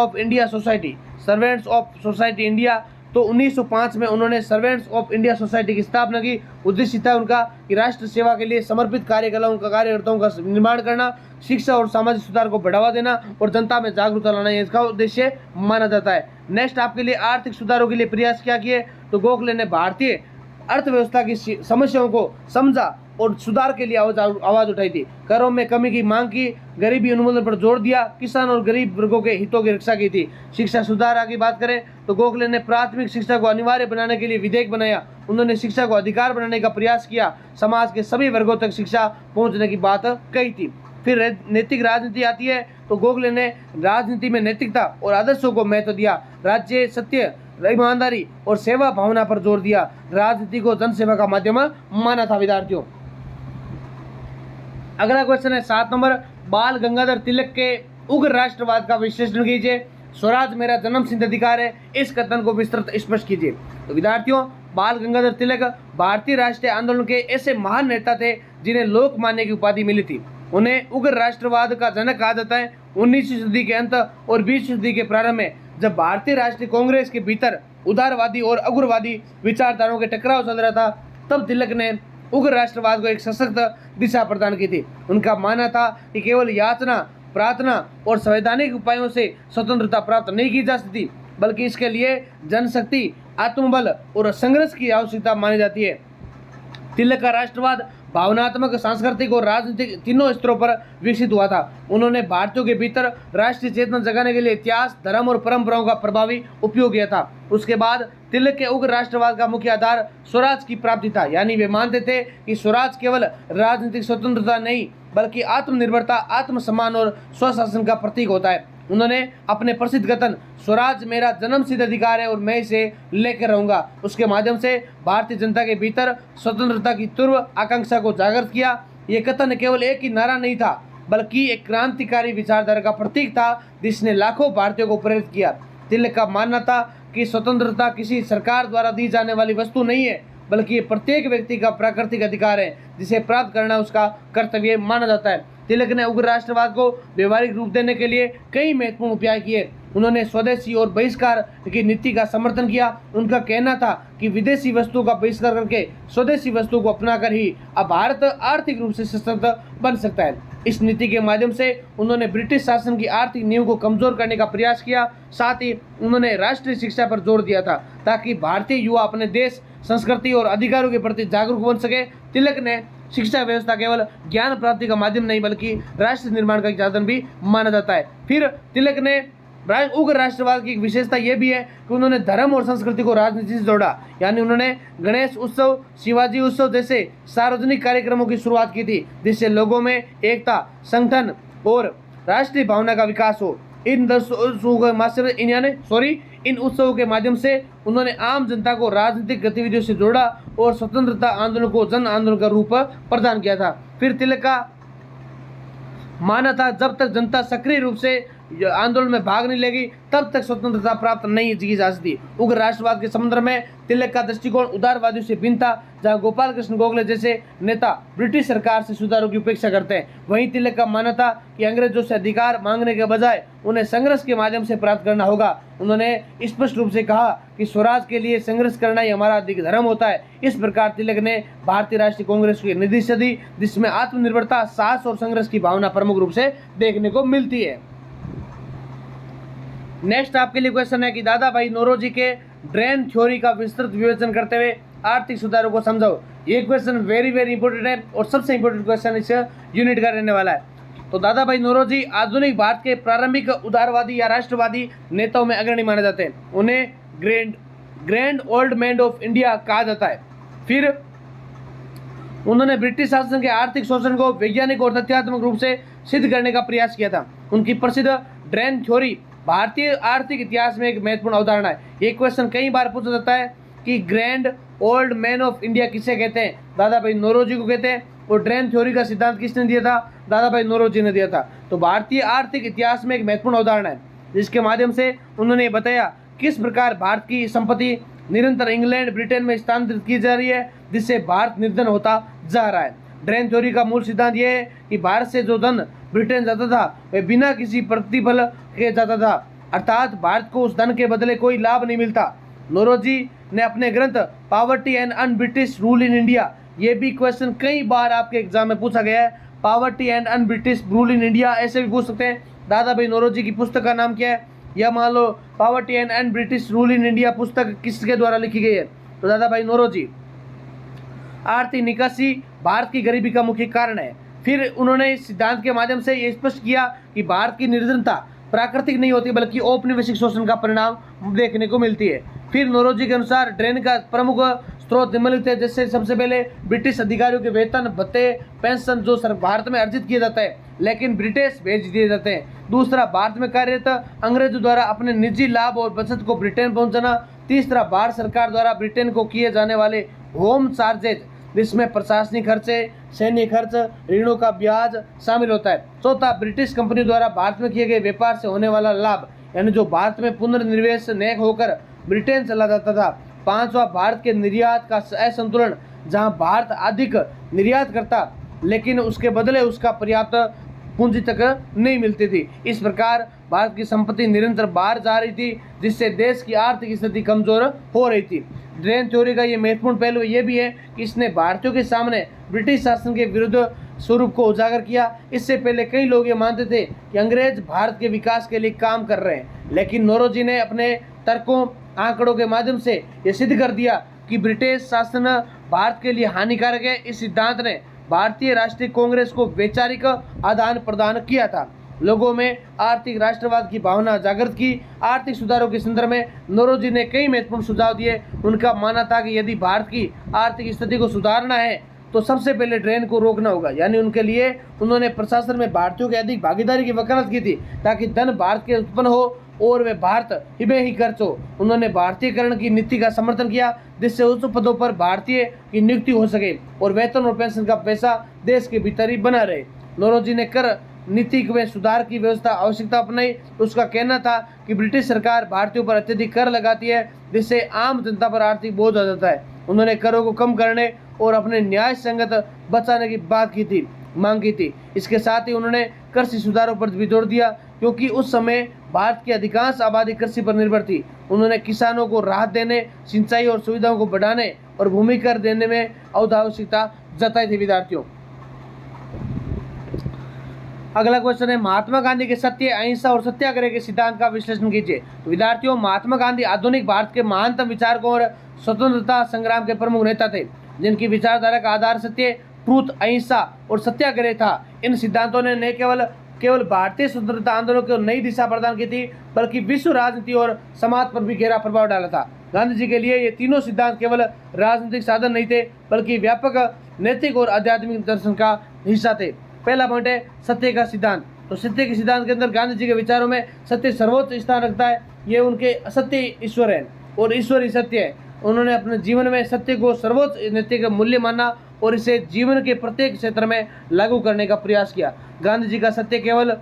[SPEAKER 1] ऑफ सोसाइटी इंडिया, तो 1905 में उन्होंने सर्वेंट्स ऑफ इंडिया सोसाइटी की स्थापना की। उद्देश्य था उनका कि राष्ट्र सेवा के लिए समर्पित कार्यकर्ताओं का निर्माण करना, शिक्षा और सामाजिक सुधार को बढ़ावा देना और जनता में जागरूकता लाना, इसका उद्देश्य माना जाता है। नेक्स्ट आपके लिए आर्थिक सुधारों के लिए प्रयास क्या किए, तो गोखले ने भारतीय अर्थव्यवस्था की समस्याओं को समझा और सुधार के लिए आवाज उठाई थी। करों में कमी की मांग की, गरीबी उन्मूलन पर जोर दिया, किसान और गरीब वर्गों के हितों की रक्षा की थी। शिक्षा सुधार की बात करें तो गोखले ने प्राथमिक शिक्षा को अनिवार्य बनाने के लिए विधेयक बनाया। उन्होंने शिक्षा को अधिकार बनाने का प्रयास किया, समाज के सभी वर्गों तक शिक्षा पहुंचने की बात कही थी। फिर नैतिक राजनीति आती है तो गोखले ने राजनीति में नैतिकता और आदर्शों को महत्व दिया। राज्य, सत्य, ईमानदारी और सेवा भावना पर जोर दिया। राजनीति को जनसेवा का माध्यम माना था विद्यार्थियों। अगला क्वेश्चन है 7 नंबर, बाल गंगाधर तिलक के उग्र राष्ट्रवाद का विश्लेषण कीजिए। स्वराज मेरा जन्मसिद्ध अधिकार है, इस कथन को विस्तृत स्पष्ट कीजिए। तो विद्यार्थियों, बाल गंगाधर तिलक भारतीय राष्ट्रीय आंदोलन के ऐसे महान नेता थे जिन्हें लोकमान्य की उपाधि मिली थी। उन्हें उग्र राष्ट्रवाद का जनक कहा जाता है। 19वीं सदी के अंत और 20वीं सदी के प्रारंभ में जब भारतीय राष्ट्रीय कांग्रेस के भीतर उदारवादी और उग्रवादी विचारधाराओं के टकराव चल रहा था, तब तिलक ने उग्र राष्ट्रवाद को एक सशक्त दिशा प्रदान की थी। उनका मानना था कि केवल याचना, प्रार्थना और संवैधानिक उपायों से स्वतंत्रता प्राप्त नहीं की जा सकती, बल्कि इसके लिए जनशक्ति, आत्मबल और संघर्ष की आवश्यकता मानी जाती है। तिलक का राष्ट्रवाद भावनात्मक, सांस्कृतिक और राजनीतिक तीनों स्तरों पर विकसित हुआ था। उन्होंने भारतीयों के भीतर राष्ट्रीय चेतना जगाने के लिए इतिहास, धर्म और परंपराओं का प्रभावी उपयोग किया था। उसके बाद तिलक के उग्र राष्ट्रवाद का मुख्य आधार स्वराज की प्राप्ति था, यानी वे मानते थे कि स्वराज केवल राजनीतिक स्वतंत्रता नहीं बल्कि आत्मनिर्भरता, आत्मसम्मान और स्वशासन का प्रतीक होता है। उन्होंने अपने प्रसिद्ध कथन स्वराज मेरा जन्मसिद्ध अधिकार है और मैं इसे लेकर रहूंगा, उसके माध्यम से भारतीय जनता के भीतर स्वतंत्रता की तीव्र आकांक्षा को जागृत किया। ये कथन केवल एक ही नारा नहीं था बल्कि एक क्रांतिकारी विचारधारा का प्रतीक था जिसने लाखों भारतीयों को प्रेरित किया। तिलक का मानना था कि स्वतंत्रता किसी सरकार द्वारा दी जाने वाली वस्तु नहीं है, बल्कि ये प्रत्येक व्यक्ति का प्राकृतिक अधिकार है जिसे प्राप्त करना उसका कर्तव्य माना जाता है। तिलक ने उग्र राष्ट्रवाद को व्यवहारिक रूप देने के लिए कई महत्वपूर्ण उपाय किए। उन्होंने स्वदेशी और बहिष्कार की नीति का समर्थन किया। उनका कहना था कि विदेशी वस्तुओं का बहिष्कार करके स्वदेशी वस्तुओं को अपनाकर ही अब भारत आर्थिक रूप से सशक्त बन सकता है। इस नीति के माध्यम से उन्होंने ब्रिटिश शासन की आर्थिक नींव को कमजोर करने का प्रयास किया। साथ ही उन्होंने राष्ट्रीय शिक्षा पर जोर दिया था ताकि भारतीय युवा अपने देश, संस्कृति और अधिकारों के प्रति जागरूक बन सके। तिलक ने शिक्षा व्यवस्था केवल ज्ञान प्राप्ति का माध्यम नहीं बल्कि राष्ट्र निर्माण का एक साधन भी माना जाता है। फिर तिलक ने उग्र राष्ट्रवाद की एक विशेषता यह भी है कि उन्होंने धर्म और संस्कृति को राजनीति से जोड़ा। यानी उन्होंने गणेश उत्सव, शिवाजी उत्सव जैसे सार्वजनिक कार्यक्रमों की शुरुआत की थी जिससे लोगों में एकता, संगठन और राष्ट्रीय भावना का विकास हो। इन उत्सवों के माध्यम से उन्होंने आम जनता को राजनीतिक गतिविधियों से जोड़ा और स्वतंत्रता आंदोलन को जन आंदोलन का रूप प्रदान किया था। फिर तिलक का माना था जब तक जनता सक्रिय रूप से आंदोलन में भाग नहीं लेगी तब तक स्वतंत्रता प्राप्त नहीं की जा सकती। उग्र राष्ट्रवाद के समुद्र में तिलक का दृष्टिकोण उदारवादियों से भिन्न था। जहां गोपाल कृष्ण गोखले जैसे नेता ब्रिटिश सरकार से सुधारों की उपेक्षा करते हैं, वहीं तिलक का मानना था कि अंग्रेजों से अधिकार मांगने के बजाय उन्हें संघर्ष के माध्यम से प्राप्त करना होगा। उन्होंने स्पष्ट रूप से कहा कि स्वराज के लिए संघर्ष करना ही हमारा अधिक धर्म होता है। इस प्रकार तिलक ने भारतीय राष्ट्रीय कांग्रेस को निर्देश दी जिसमें आत्मनिर्भरता, साहस और संघर्ष की भावना प्रमुख रूप से देखने को मिलती है। नेक्स्ट आपके लिए क्वेश्चन है कि दादा भाई नौरोजी के ड्रेन थ्योरी का विस्तृत विवेचन करते हुए आर्थिक सुधारों को समझाओ। ये क्वेश्चन वेरी इंपॉर्टेंट है और सबसे इंपॉर्टेंट क्वेश्चन इस यूनिट का रहने वाला है। तो दादा भाई नौरोजी आधुनिक भारत के प्रारंभिक उदारवादी या राष्ट्रवादी नेताओं में अग्रणी माने जाते हैं। उन्हें grand old man of India कहा जाता है। फिर उन्होंने ब्रिटिश शासन के आर्थिक शोषण को वैज्ञानिक और तथ्यात्मक रूप से सिद्ध करने का प्रयास किया था। उनकी प्रसिद्ध ड्रेन थ्योरी भारतीय आर्थिक इतिहास में एक महत्वपूर्ण अवधारणा है। ये क्वेश्चन कई बार पूछा जाता है कि grand old man of India किसे कहते हैं? दादा भाई नौरोजी को कहते हैं। और ड्रेन थ्योरी का सिद्धांत किसने दिया था? दादा भाई नौरोजी ने दिया था। तो भारतीय आर्थिक इतिहास में एक महत्वपूर्ण अवधारणा है जिसके माध्यम से उन्होंने बताया किस प्रकार भारत की संपत्ति निरंतर इंग्लैंड, ब्रिटेन में स्थानांतरित की जा रही है जिससे भारत निर्धन होता जा रहा है। ड्रेन थ्योरी का मूल सिद्धांत यह है कि भारत से जो धन ब्रिटेन जाता था वह बिना किसी प्रतिफल के जाता था, अर्थात भारत को उस धन के बदले कोई लाभ नहीं मिलता। नौरोजी ने अपने ग्रंथ poverty and un British rule in India, ये भी क्वेश्चन कई बार आपके एग्जाम में पूछा गया है। Poverty and un British rule in India ऐसे भी पूछ सकते हैं। दादा भाई नौरोजी की पुस्तक का नाम क्या है? या मान लो poverty and un British rule in India पुस्तक किसके द्वारा लिखी गई है? तो दादा भाई नौरोजी। आर्थिक निकासी भारत की गरीबी का मुख्य कारण है। फिर उन्होंने इस सिद्धांत के माध्यम से ये स्पष्ट किया कि भारत की निर्धनता प्राकृतिक नहीं होती बल्कि औपनिवेशिक शोषण का परिणाम देखने को मिलती है। फिर नौरोजी के अनुसार ड्रेन का प्रमुख स्रोत निम्नलिखित है, जैसे सबसे पहले ब्रिटिश अधिकारियों के वेतन, भत्ते, पेंशन जो भारत में अर्जित किया जाता है लेकिन ब्रिटिश भेज दिए जाते हैं। दूसरा, भारत में कार्यरत अंग्रेजों द्वारा अपने निजी लाभ और बचत को ब्रिटेन पहुंचाना। तीसरा, भारत सरकार द्वारा ब्रिटेन को किए जाने वाले होम चार्जेज जिसमें प्रशासनिक खर्चे, सैन्य खर्च, ऋणों का ब्याज शामिल होता है। चौथा, ब्रिटिश कंपनी द्वारा भारत में किए गए व्यापार से होने वाला लाभ, यानी जो भारत में पुनर्निवेश न होकर ब्रिटेन चला जाता था। पांचवा, भारत के निर्यात का असंतुलन, जहां भारत अधिक निर्यात करता लेकिन उसके बदले उसका पर्याप्त पूंजी तक नहीं मिलती थी। इस प्रकार भारत की संपत्ति निरंतर बाहर जा रही थी जिससे देश की आर्थिक स्थिति कमजोर हो रही थी। ड्रेन थ्योरी का ये महत्वपूर्ण पहलू ये भी है कि इसने भारतीयों के सामने ब्रिटिश शासन के विरुद्ध स्वरूप को उजागर किया। इससे पहले कई लोग ये मानते थे कि अंग्रेज भारत के विकास के लिए काम कर रहे हैं, लेकिन नौरोजी ने अपने तर्कों, आंकड़ों के माध्यम से ये सिद्ध कर दिया कि ब्रिटिश शासन भारत के लिए हानिकारक है। इस सिद्धांत ने भारतीय राष्ट्रीय कांग्रेस को वैचारिक आदान प्रदान किया था, लोगों में आर्थिक राष्ट्रवाद की भावना जागृत की। आर्थिक सुधारों के संदर्भ में नौरोजी ने कई महत्वपूर्ण सुझाव दिए। उनका मानना था कि यदि भारत की आर्थिक स्थिति को सुधारना है तो सबसे पहले ड्रेन को रोकना होगा, यानी उनके लिए उन्होंने प्रशासन में भारतीयों की अधिक भागीदारी की वकालत की थी ताकि धन भारत के उत्पन्न हो और वे भारत ही में ही खर्च हो। उन्होंने भारतीयकरण की नीति का समर्थन किया जिससे उच्च पदों पर भारतीय की नियुक्ति हो सके और वेतन और पेंशन का पैसा देश के भीतर ही बना रहे। नौरोजी ने कर नीति में सुधार की व्यवस्था आवश्यकता अपनाई। तो उसका कहना था कि ब्रिटिश सरकार भारतीयों पर अत्यधिक कर लगाती है, जिससे आम जनता पर आर्थिक बोझ आ जाता है। उन्होंने करों को कम करने और अपने न्याय संगत बचाने की मांग की थी। इसके साथ ही उन्होंने कृषि सुधारों पर भी जोर दिया, क्योंकि उस समय भारत की अधिकांश आबादी कृषि पर निर्भर थी। उन्होंने किसानों को राहत देने, सिंचाई और सुविधाओं को बढ़ाने और भूमि कर देने में आवश्यकता जताई थी। विद्यार्थियों, अगला क्वेश्चन है, महात्मा गांधी के सत्य, अहिंसा और सत्याग्रह के सिद्धांत का विश्लेषण कीजिए। तो विद्यार्थियों, महात्मा गांधी आधुनिक भारत के महानतम विचारकों और स्वतंत्रता संग्राम के प्रमुख नेता थे, जिनकी विचारधारा का आधार सत्य, ट्रूथ, अहिंसा और सत्याग्रह था। इन सिद्धांतों ने न केवल भारतीय स्वतंत्रता आंदोलन को नई दिशा प्रदान की थी, बल्कि विश्व राजनीति और समाज पर भी गहरा प्रभाव डाला था। गांधी जी के लिए ये तीनों सिद्धांत केवल राजनीतिक साधन नहीं थे, बल्कि व्यापक नैतिक और आध्यात्मिक दर्शन का हिस्सा थे। पहला पॉइंट है सत्य का सिद्धांत। तो सत्य के सिद्धांत के अंदर गांधी जी के विचारों में सत्य सर्वोच्च स्थान रखता है। ये उनके सत्य ईश्वर है और ईश्वर ही सत्य है। उन्होंने अपने जीवन में सत्य को सर्वोच्च नैतिक मूल्य माना और इसे जीवन के प्रत्येक क्षेत्र में लागू करने का प्रयास किया। गांधी जी का सत्य केवल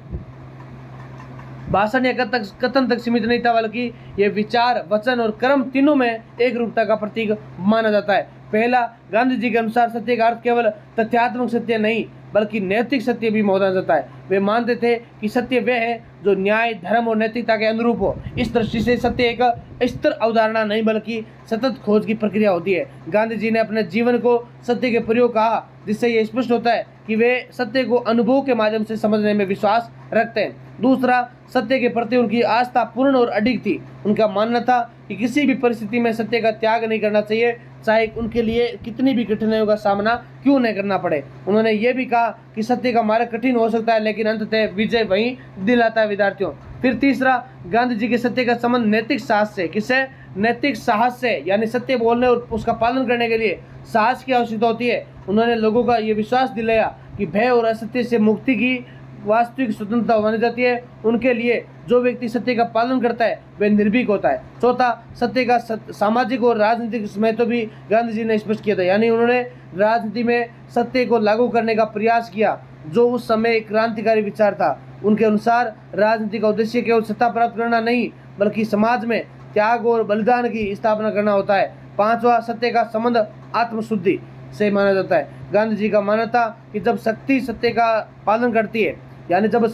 [SPEAKER 1] भाषण या कथन तक सीमित नहीं था, बल्कि ये विचार, वचन और कर्म तीनों में एक रूपता का प्रतीक माना जाता है। पहला, गांधी जी के अनुसार सत्य का अर्थ केवल तथ्यात्मक सत्य नहीं, बल्कि नैतिक सत्य भी माना जाता है। वे मानते थे कि सत्य वह है जो न्याय, धर्म और नैतिकता के अनुरूप हो। इस दृष्टि से सत्य एक स्थिर अवधारणा नहीं, बल्कि सतत खोज की प्रक्रिया होती है। गांधी जी ने अपने जीवन को सत्य के प्रयोग कहा, जिससे यह स्पष्ट होता है कि वे सत्य को अनुभव के माध्यम से समझने में विश्वास रखते हैं। दूसरा, सत्य के प्रति उनकी आस्था पूर्ण और अडिग थी। उनका मानना था कि किसी भी परिस्थिति में सत्य का त्याग नहीं करना चाहिए, चाहे उनके लिए कितनी भी कठिनाइयों का सामना क्यों न करना पड़े। उन्होंने ये भी कहा कि सत्य का मार्ग कठिन हो सकता है, लेकिन अंततः विजय वहीं दिलाता है। विद्यार्थियों, फिर तीसरा, गांधी जी के सत्य का संबंध नैतिक साहस से। किससे? नैतिक साहस से, यानी सत्य बोलने और उसका पालन करने के लिए साहस की आवश्यकता होती है। उन्होंने लोगों का ये विश्वास दिलाया कि भय और असत्य से मुक्ति की वास्तविक स्वतंत्रता मानी जाती है। उनके लिए जो व्यक्ति सत्य का पालन करता है वह निर्भीक होता है। चौथा, सत्य का सामाजिक और राजनीतिक महत्व भी गांधी जी ने स्पष्ट किया था, यानी उन्होंने राजनीति में सत्य को लागू करने का प्रयास किया, जो उस समय एक क्रांतिकारी विचार था। उनके अनुसार राजनीति का उद्देश्य केवल सत्ता प्राप्त करना नहीं, बल्कि समाज में त्याग और बलिदान की स्थापना करना होता है। पांचवा, सत्य का संबंध आत्मशुद्धि से माना जाता है। गांधी जी का मानना था कि जब शक्ति सत्य का पालन करती है, यानी जब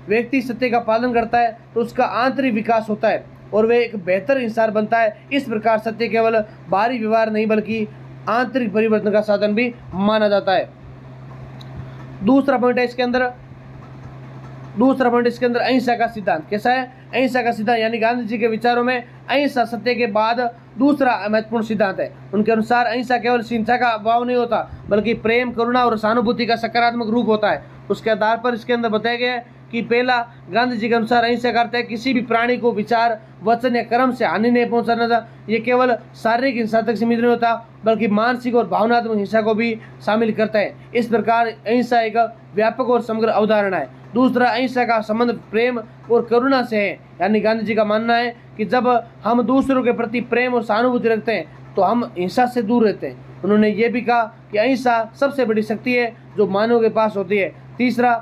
[SPEAKER 1] व्यक्ति सत्य का पालन करता है, तो उसका आंतरिक विकास होता है और वह एक बेहतर इंसान बनता है। इस प्रकार सत्य केवल बाहरी व्यवहार नहीं, बल्कि आंतरिक परिवर्तन का साधन भी माना जाता है। दूसरा पॉइंट है इसके अंदर अहिंसा का सिद्धांत। कैसा है? अहिंसा का सिद्धांत, यानी गांधी जी के विचारों में अहिंसा सत्य के बाद दूसरा महत्वपूर्ण सिद्धांत है। उनके अनुसार अहिंसा केवल हिंसा का भाव नहीं होता, बल्कि प्रेम, करुणा और सहानुभूति का सकारात्मक रूप होता है। उसके आधार पर इसके अंदर बताया गया है कि पहला, गांधी जी के अनुसार अहिंसा का अर्थ है किसी भी प्राणी को विचार, वचन या कर्म से हानि नहीं पहुंचाना था। ये केवल शारीरिक हिंसा तक सीमित नहीं होता, बल्कि मानसिक और भावनात्मक हिंसा को भी शामिल करता है। इस प्रकार अहिंसा एक व्यापक और समग्र अवधारणा है। दूसरा, अहिंसा का संबंध प्रेम और करुणा से है, यानी गांधी जी का मानना है कि जब हम दूसरों के प्रति प्रेम और सहानुभूति रखते हैं, तो हम हिंसा से दूर रहते हैं। उन्होंने ये भी कहा कि अहिंसा सबसे बड़ी शक्ति है जो मानव के पास होती है। तीसरा,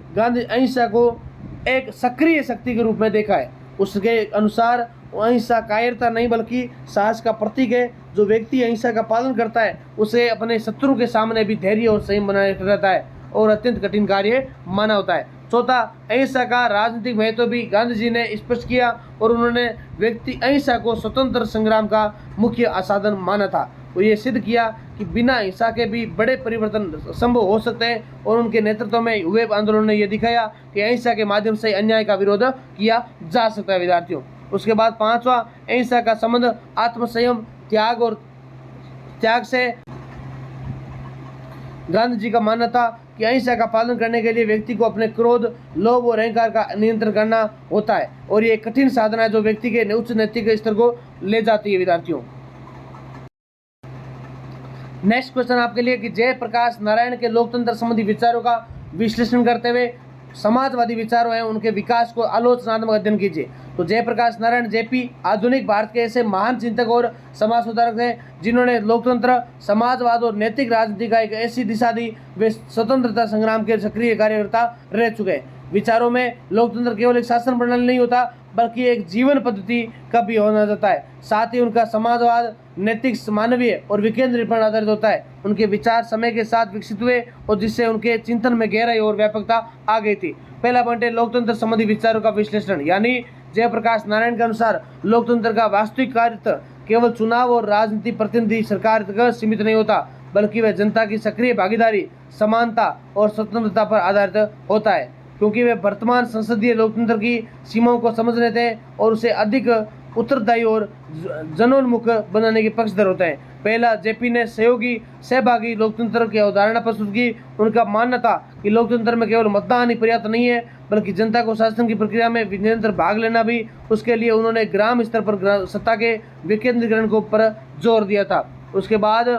[SPEAKER 1] गांधी अहिंसा को एक सक्रिय शक्ति के रूप में देखा है। उसके अनुसार अहिंसा कायरता नहीं, बल्कि साहस का प्रतीक है। जो व्यक्ति अहिंसा का पालन करता है, उसे अपने शत्रु के सामने भी धैर्य और संयम बनाए रहता है और अत्यंत कठिन कार्य माना होता है। चौथा, अहिंसा का राजनीतिक महत्व भी गांधी जी ने स्पष्ट किया और उन्होंने अहिंसा को स्वतंत्र संग्राम का मुख्य साधन माना था। वो ये सिद्ध किया कि बिना हिंसा के भी बड़े परिवर्तन संभव हो सकते हैं और उनके नेतृत्व में हुए आंदोलन ने यह दिखाया कि अहिंसा के माध्यम से अन्याय का विरोध किया जा सकता है। विद्यार्थियों, उसके बाद पांचवा, अहिंसा का संबंध आत्मसंयम, त्याग से। गांधी जी का मानना था कि अहिंसा का पालन करने के लिए व्यक्ति को अपने क्रोध, लोभ और अहंकार का नियंत्रण करना होता है और ये कठिन साधना है जो व्यक्ति के उच्च नैतिक स्तर को ले जाती है। विद्यार्थियों, नेक्स्ट क्वेश्चन आपके लिए कि जयप्रकाश नारायण के लोकतंत्र संबंधी विचारों का विश्लेषण करते हुए समाजवादी विचारों हैं उनके विकास को आलोचनात्मक अध्ययन कीजिए। तो जयप्रकाश नारायण जेपी आधुनिक भारत के ऐसे महान चिंतक और समाज सुधारक हैं जिन्होंने लोकतंत्र, समाजवाद और नैतिक राजनीति का एक ऐसी दिशा दी। वे स्वतंत्रता संग्राम के सक्रिय कार्यकर्ता रह चुके हैं। विचारों में लोकतंत्र केवल एक शासन प्रणाली नहीं होता बल्कि एक जीवन पद्धति का भी होना जाता है। साथ ही उनका समाजवाद नैतिक, मानवीय और विकेंद्रीय पर आधारित होता है। उनके विचार समय के साथ विकसित हुए और जिससे उनके चिंतन में गहराई और व्यापकता आ गई थी। पहला पॉइंट है लोकतंत्र संबंधी विचारों का विश्लेषण, यानी जयप्रकाश नारायण के अनुसार लोकतंत्र का वास्तविक कार्य केवल चुनाव और राजनीति प्रतिनिधि सरकार तक सीमित नहीं होता बल्कि वह जनता की सक्रिय भागीदारी, समानता और स्वतंत्रता पर आधारित होता है, क्योंकि वे वर्तमान संसदीय लोकतंत्र की सीमाओं को समझ लेते हैं और उसे अधिक उत्तरदायी और जनोन्मुख बनाने के पक्षधर होते हैं। पहला, जेपी ने सहभागी लोकतंत्र की अवधारणा प्रस्तुत की। उनका मानना था कि लोकतंत्र में केवल मतदान ही पर्याप्त नहीं है बल्कि जनता को शासन की प्रक्रिया में निरंतर भाग लेना भी। उसके लिए उन्होंने ग्राम स्तर पर सत्ता के विकेंद्रीकरण को पर जोर दिया था। उसके बाद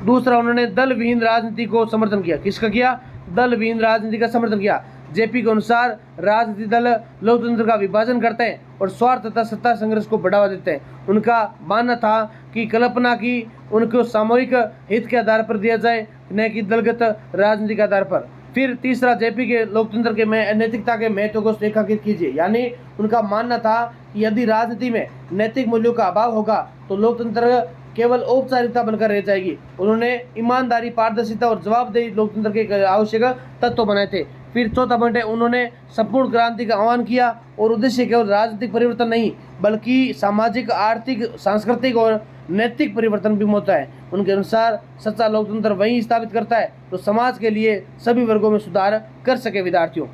[SPEAKER 1] दूसरा, उन्होंने दल विहीन राजनीति को समर्थन किया। किसका किया? दल विहीन राजनीति का समर्थन किया। जेपी के अनुसार राजनीतिक दल लोकतंत्र का विभाजन करते हैं और स्वार्थ तथा सत्ता संघर्ष को बढ़ावा देते हैं। उनका मानना था कि कल्पना की उनको सामूहिक हित के आधार पर दिया जाए, न कि दलगत राजनीति के आधार पर। फिर तीसरा, जेपी के लोकतंत्र के में नैतिकता के महत्व को रेखांकित कीजिए, यानी उनका मानना था कि यदि राजनीति में नैतिक मूल्यों का अभाव होगा तो लोकतंत्र केवल औपचारिकता बनकर रह जाएगी। उन्होंने ईमानदारी, पारदर्शिता और जवाबदेही लोकतंत्र के आवश्यक तत्व बनाए थे। फिर चौथा पॉइंट है, उन्होंने संपूर्ण क्रांति का आह्वान किया और उद्देश्य केवल राजनीतिक परिवर्तन नहीं बल्कि सामाजिक, आर्थिक, सांस्कृतिक और नैतिक परिवर्तन भी होता है। उनके अनुसार सच्चा लोकतंत्र वही स्थापित करता है तो समाज के लिए सभी वर्गों में सुधार कर सके। विद्यार्थियों,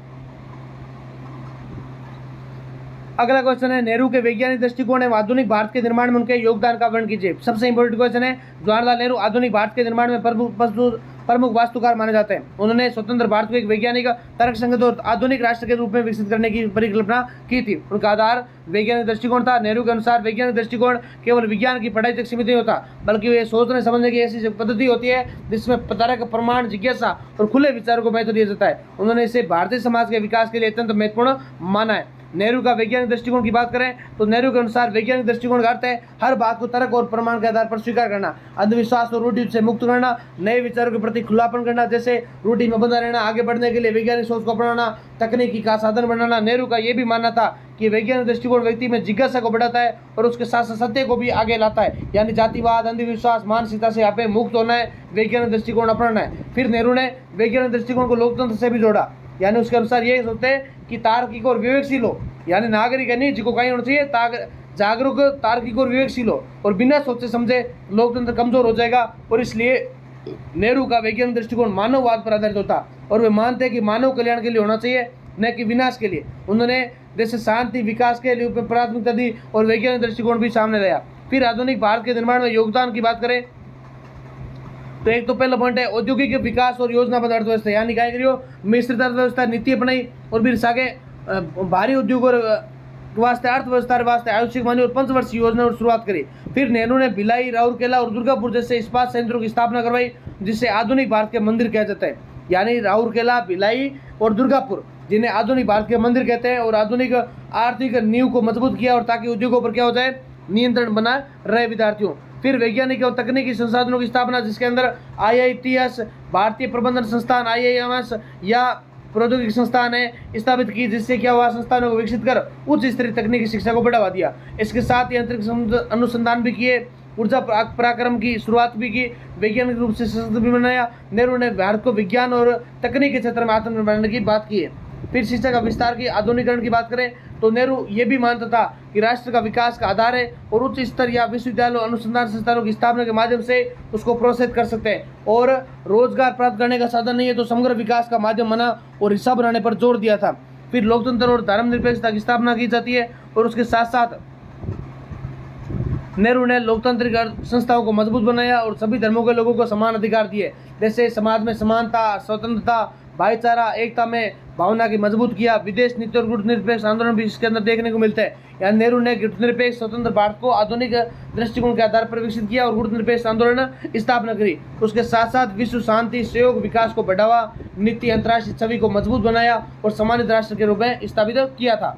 [SPEAKER 1] अगला क्वेश्चन है, नेहरू के वैज्ञानिक दृष्टिकोण एवं आधुनिक भारत के निर्माण में उनके योगदान का वर्णन कीजिए। सबसे इंपॉर्टेंट क्वेश्चन है, जवाहरलाल नेहरू आधुनिक भारत के निर्माण में प्रमुख वास्तुकार माने जाते हैं। उन्होंने स्वतंत्र भारत को एक वैज्ञानिक, तर्कसंगत और आधुनिक राष्ट्र के रूप में विकसित करने की परिकल्पना की थी। उनका आधार वैज्ञानिक दृष्टिकोण था। नेहरू के अनुसार वैज्ञानिक दृष्टिकोण केवल विज्ञान की पढ़ाई तक सीमित नहीं होता बल्कि वे सोचने समझने की ऐसी पद्धति होती है जिसमें तर्क, प्रमाण, जिज्ञासा और खुले विचारों को महत्व दिया जाता है। उन्होंने इसे भारतीय समाज के विकास के लिए अत्यंत महत्वपूर्ण माना है। नेहरू का वैज्ञानिक दृष्टिकोण की बात करें तो नेहरू के अनुसार वैज्ञानिक दृष्टिकोण का अर्थ है हर बात को तर्क और प्रमाण के आधार पर स्वीकार करना, अंधविश्वास और रूढ़ि से मुक्त करना, नए विचारों के प्रति खुलापन करना, जैसे रूढ़ि में बंधा रहना, आगे बढ़ने के लिए वैज्ञानिक सोच को अपनाना, तकनीकी का साधन बनाना। नेहरू का यह भी मानना था कि वैज्ञानिक दृष्टिकोण व्यक्ति में जिज्ञासा को बढ़ाता है और उसके साथ साथ सत्य को भी आगे लाता है, यानी जातिवाद, अंधविश्वास, मानसिकता से यहाँ पे मुक्त होना है, वैज्ञानिक दृष्टिकोण अपनाना है। फिर नेहरू ने वैज्ञानिक दृष्टिकोण को लोकतंत्र से भी जोड़ा, यानी उसके अनुसार ये सोचते हैं कि तार्किक और विवेकशील हो, यानी नागरिक है नहीं जिसको कहीं होना चाहिए, जागरूक, तार्किक और विवेकशील हो और बिना सोचे समझे लोकतंत्र कमजोर हो जाएगा। और इसलिए नेहरू का वैज्ञानिक दृष्टिकोण मानववाद पर आधारित होता और वे मानते हैं कि मानव कल्याण के लिए होना चाहिए न कि विनाश के लिए। उन्होंने जैसे शांति, विकास के लिए प्राथमिकता दी और वैज्ञानिक दृष्टिकोण भी सामने लाया। फिर आधुनिक भारत के निर्माण में योगदान की बात करें तो एक तो पहला पॉइंट है औद्योगिक विकास और योजनाबद्ध अर्थव्यवस्था, यानी क्या करियो मिश्रित अर्थव्यवस्था नीति अपनाई और फिर सागे भारी उद्योग और वास्ते अर्थव्यवस्था वास्ते आवश्यक मानी और पंचवर्षीय योजना और शुरुआत करी। फिर नेहरू ने भिलाई, राउरकेला और दुर्गापुर जैसे इस्पात संयंत्रों की स्थापना करवाई जिससे आधुनिक भारत के मंदिर कहा जाता है, यानी राउरकेला, भिलाई और दुर्गापुर जिन्हें आधुनिक भारत के मंदिर कहते हैं, और आधुनिक आर्थिक नींव को मजबूत किया और ताकि उद्योगों पर क्या हो जाए, नियंत्रण बना रहे। विद्यार्थियों, फिर वैज्ञानिक और तकनीकी संसाधनों की स्थापना जिसके अंदर IITS, भारतीय प्रबंधन संस्थान, IIMS या प्रौद्योगिकी संस्थान है स्थापित की, जिससे क्या हुआ, संस्थानों को विकसित कर उच्च स्तरीय तकनीकी शिक्षा को बढ़ावा दिया। इसके साथ ही अंतरिक्ष अनुसंधान भी किए, ऊर्जा पराक्रम की शुरुआत भी की, वैज्ञानिक रूप से सशक्त भी बनाया। नेहरू ने भारत को विज्ञान और तकनीक के क्षेत्र में आत्मनिर्भर बनाने की बात की है। फिर शिक्षा का विस्तार की, आधुनिकीकरण की बात करें तो नेहरू ये भी मानता था कि राष्ट्र का विकास का आधार है और उच्च स्तर या विश्वविद्यालयों, अनुसंधान संस्थानों की स्थापना के माध्यम से उसको प्रोत्साहित कर सकते हैं और रोजगार प्राप्त करने का साधन नहीं है तो समग्र विकास का माध्यम बना और हिस्सा बनाने पर जोर दिया था। फिर लोकतंत्र और धर्मनिरपेक्षता की स्थापना की जाती है और उसके साथ साथ नेहरू ने लोकतांत्रिक संस्थाओं को मजबूत बनाया और सभी धर्मों के लोगों को समान अधिकार दिए, जैसे समाज में समानता, स्वतंत्रता, भाईचारा, एकता में भावना की मजबूत किया। विदेश नीति और गुटनिरपेक्ष आंदोलन भी इसके अंदर देखने को मिलते हैं। यहाँ नेहरू ने गुटनिरपेक्ष स्वतंत्र भारत को आधुनिक दृष्टिकोण के आधार पर विकसित किया और गुटनिरपेक्ष आंदोलन स्थापना करी। उसके साथ साथ विश्व शांति, सहयोग, विकास को बढ़ावा, नीति, अंतर्राष्ट्रीय छवि को मजबूत बनाया और सम्मानित राष्ट्र के रूप में स्थापित किया था।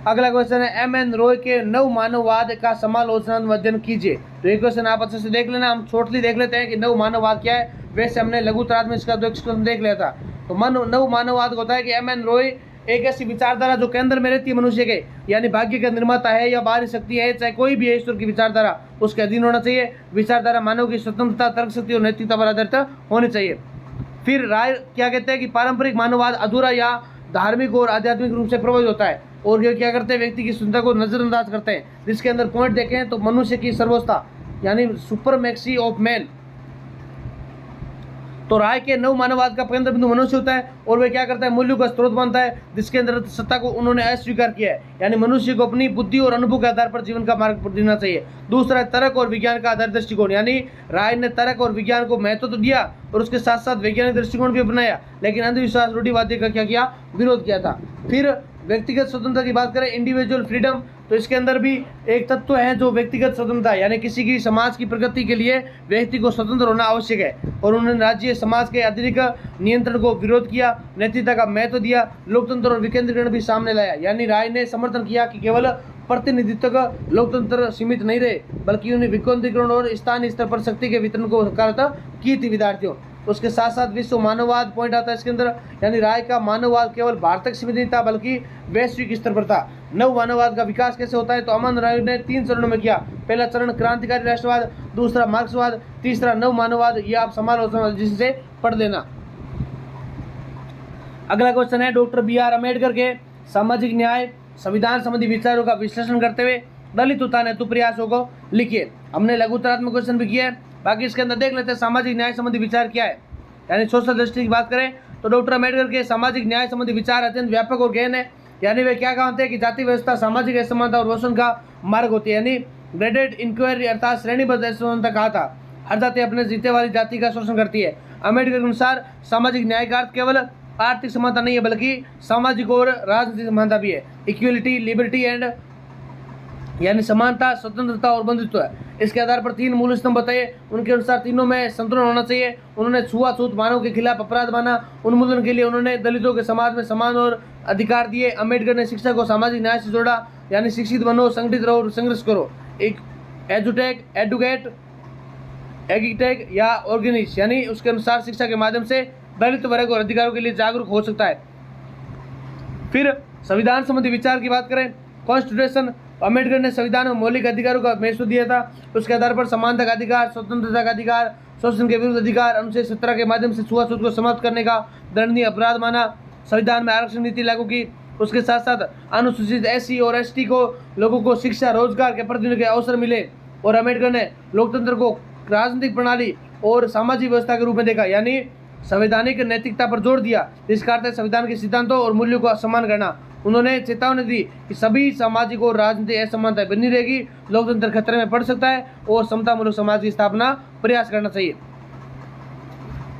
[SPEAKER 1] अगला क्वेश्चन है एम.एन. रॉय के नव मानववाद का समालोचनात्मक अध्ययन कीजिए। तो ये क्वेश्चन आप अच्छे से देख लेना। हम शॉर्टली देख लेते हैं कि नव मानववाद क्या है। वैसे हमने लघुतराद में इसका क्वेश्चन देख लिया था। तो नव मानववाद होता है कि एम.एन. रॉय एक ऐसी विचारधारा जो केंद्र में रहती है मनुष्य के, यानी भाग्य का निर्माता है या बाहरी शक्ति है, चाहे कोई भी है, ईश्वर की विचारधारा उसके अधीन होना चाहिए। विचारधारा मानव की स्वतंत्रता, तर्क शक्ति और नैतिकता पर आधारित होनी चाहिए। फिर राय क्या कहते हैं कि पारंपरिक मानववाद अधूरा या धार्मिक और आध्यात्मिक रूप से प्रभावित होता है और ये क्या करते हैं, व्यक्ति की सुंदरता को नजरअंदाज करते हैं। जिसके अंदर पॉइंट देखें तो मनुष्य की सर्वोच्चता यानी सुपरमैक्सी ऑफ मैन। तो राय के नव मानववाद का केंद्र बिंदु मनुष्य होता है और वे क्या करता है, मूल्यों का स्रोत बनता है, जिसके अंदर सत्ता को उन्होंने अस्वीकार किया है, यानी मनुष्य को अपनी बुद्धि और अनुभव के आधार पर जीवन का मार्ग देना चाहिए। दूसरा तर्क और विज्ञान का आधारित दृष्टिकोण, यानी राय ने तर्क और विज्ञान को महत्व तो दिया और उसके साथ साथ वैज्ञानिक दृष्टिकोण भी अपनाया, लेकिन अंधविश्वास, रूढ़िवादी का क्या किया, विरोध किया था। फिर व्यक्तिगत स्वतंत्रता की बात करें, इंडिविजुअल फ्रीडम, तो इसके अंदर भी एक तत्व है जो व्यक्तिगत स्वतंत्रता, यानी किसी की समाज की प्रगति के लिए व्यक्ति को स्वतंत्र होना आवश्यक है और उन्होंने राज्य समाज के अतिरिक्त नियंत्रण को विरोध किया, नैतिकता का महत्व दिया, लोकतंत्र और विकेंद्रीकरण भी सामने लाया। यानी राय ने समर्थन किया कि केवल प्रतिनिधित्व का लोकतंत्र सीमित नहीं रहे, बल्कि उन्हें विकेंद्रीकरण और स्थानीय स्तर पर शक्ति के वितरण को सहायता की थी विद्यार्थियों। उसके साथ साथ विश्व मानववाद पॉइंट आता है इसके अंदर, यानी राय का मानववाद केवल भारत तक सीमित नहीं था बल्कि वैश्विक स्तर पर था। नव मानववाद का विकास कैसे होता है, तो अमन राय ने 3 चरणों में किया। पहला चरण क्रांतिकारी राष्ट्रवाद, दूसरा मार्क्सवाद, तीसरा नव मानववाद। ये आप समालोचना जिससे पढ़ लेना। अगला क्वेश्चन है डॉक्टर बी.आर. अम्बेडकर के सामाजिक न्याय संविधान संबंधी विचारों का विश्लेषण करते हुए दलित उत्थान हेतु प्रयासों को लिखिए। हमने लघुतरात्मक क्वेश्चन भी किया है, बाकी इसके अंदर देख लेते हैं सामाजिक न्याय संबंधी विचार क्या है। यानी सोशल जस्टिस की बात करें तो डॉक्टर अम्बेडकर के सामाजिक न्याय संबंधी विचार अत्यंत व्यापक और गहन है। यानी वे क्या कहते हैं कि जाति व्यवस्था सामाजिक असमानता और शोषण का मार्ग होती है, यानी ग्रेडेड इंक्वायरी अर्थात श्रेणीबद्ध असमानता कहा था। हर जाति अपने जीते वाली जाति का शोषण करती है। अम्बेडकर के अनुसार सामाजिक न्याय का अर्थ केवल आर्थिक समानता नहीं है बल्कि सामाजिक और राजनीतिक समानता भी है। इक्वलिटी, लिबर्टी एंड यानी समानता, स्वतंत्रता और बंधुत्व है। इसके आधार पर 3 मूल स्तंभ बताए। उनके अनुसार तीनों में संतुलन होना चाहिए। उन्होंने छुआछूत मानव के खिलाफ अपराध माना। उन्मूलन के लिए उन्होंने दलितों के समाज में समान और अधिकार दिए। अम्बेडकर ने शिक्षा को सामाजिक न्याय से जोड़ा, यानी शिक्षित बनो, संगठित रहो और संघर्ष करो। एक एडुकेट, एगिटेक या ऑर्गेनाइज, यानी उसके अनुसार शिक्षा के माध्यम से दलित वर्ग और अधिकारों के लिए जागरूक हो सकता है। फिर संविधान संबंधी विचार की बात करें, कॉन्स्टिट्यूशन, अम्बेडकर ने संविधान में मौलिक अधिकारों का महत्व दिया था। उसके आधार पर समानता का अधिकार, स्वतंत्रता का अधिकार, शोषण के विरुद्ध अधिकार, अनुच्छेद 17 के माध्यम से छुआछूत को समाप्त करने का दंडनीय अपराध माना। संविधान में आरक्षण नीति लागू की। उसके साथ साथ अनुसूचित SC और ST को लोगों को शिक्षा, रोजगार के प्रतिनिधि के अवसर मिले। और अम्बेडकर ने लोकतंत्र को राजनीतिक प्रणाली और सामाजिक व्यवस्था के रूप में देखा, यानी संवैधानिक नैतिकता पर जोर दिया, जिसका अर्थ है संविधान के सिद्धांतों और मूल्यों का सम्मान करना। उन्होंने चेतावनी दी कि सभी सामाजिक और राजनीतिक असमानता बनी रहेगी, लोकतंत्र खतरे में पड़ सकता है और समतामूलक समाज की स्थापना प्रयास करना चाहिए।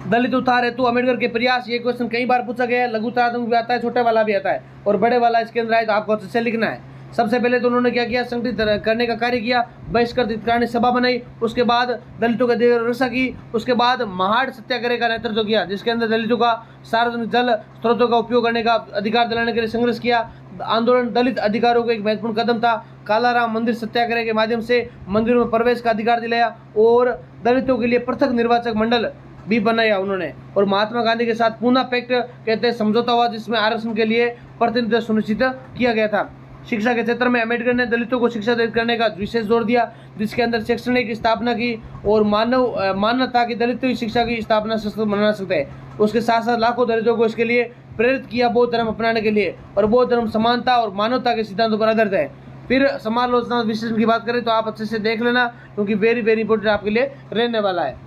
[SPEAKER 1] दलित उत्थान हेतु अम्बेडकर के प्रयास, ये क्वेश्चन कई बार पूछा गया है। लघुतरात्मक भी आता है, छोटे वाला भी आता है और बड़े वाला इसके अंदर आए तो आपको अच्छे से लिखना है। सबसे पहले तो उन्होंने क्या किया, संगठित करने का कार्य किया, बहिष्कृत हितग्राही सभा बनाई। उसके बाद दलितों के अधिकार रक्षा की। उसके बाद महाड़ सत्याग्रह का नेतृत्व किया, जिसके अंदर दलितों का सार्वजनिक जल स्रोतों का उपयोग करने का अधिकार दिलाने के लिए संघर्ष किया। आंदोलन दलित अधिकारों का एक महत्वपूर्ण कदम था। कालाराम मंदिर सत्याग्रह के माध्यम से मंदिरों में प्रवेश का अधिकार दिलाया और दलितों के लिए पृथक निर्वाचक मंडल भी बनाया उन्होंने। और महात्मा गांधी के साथ पूना पैक्ट कहते हैं समझौता हुआ, जिसमें आरक्षण के लिए प्रतिनिधित्व सुनिश्चित किया गया था। शिक्षा के क्षेत्र में अम्बेडकर ने दलितों को शिक्षा करने का विशेष जोर दिया, जिसके अंदर शैक्षणिक की स्थापना की और मान्यता की दलित शिक्षा की स्थापना बना सकते हैं। उसके साथ साथ लाखों दलितों को इसके लिए प्रेरित किया बौद्ध धर्म अपनाने के लिए। और बौद्ध धर्म समानता और मानवता के सिद्धांतों पर आधारित है। फिर समालोचना विश्लेषण की बात करें तो आप अच्छे से देख लेना, क्योंकि वेरी इंपॉर्टेंट आपके लिए रहने वाला है।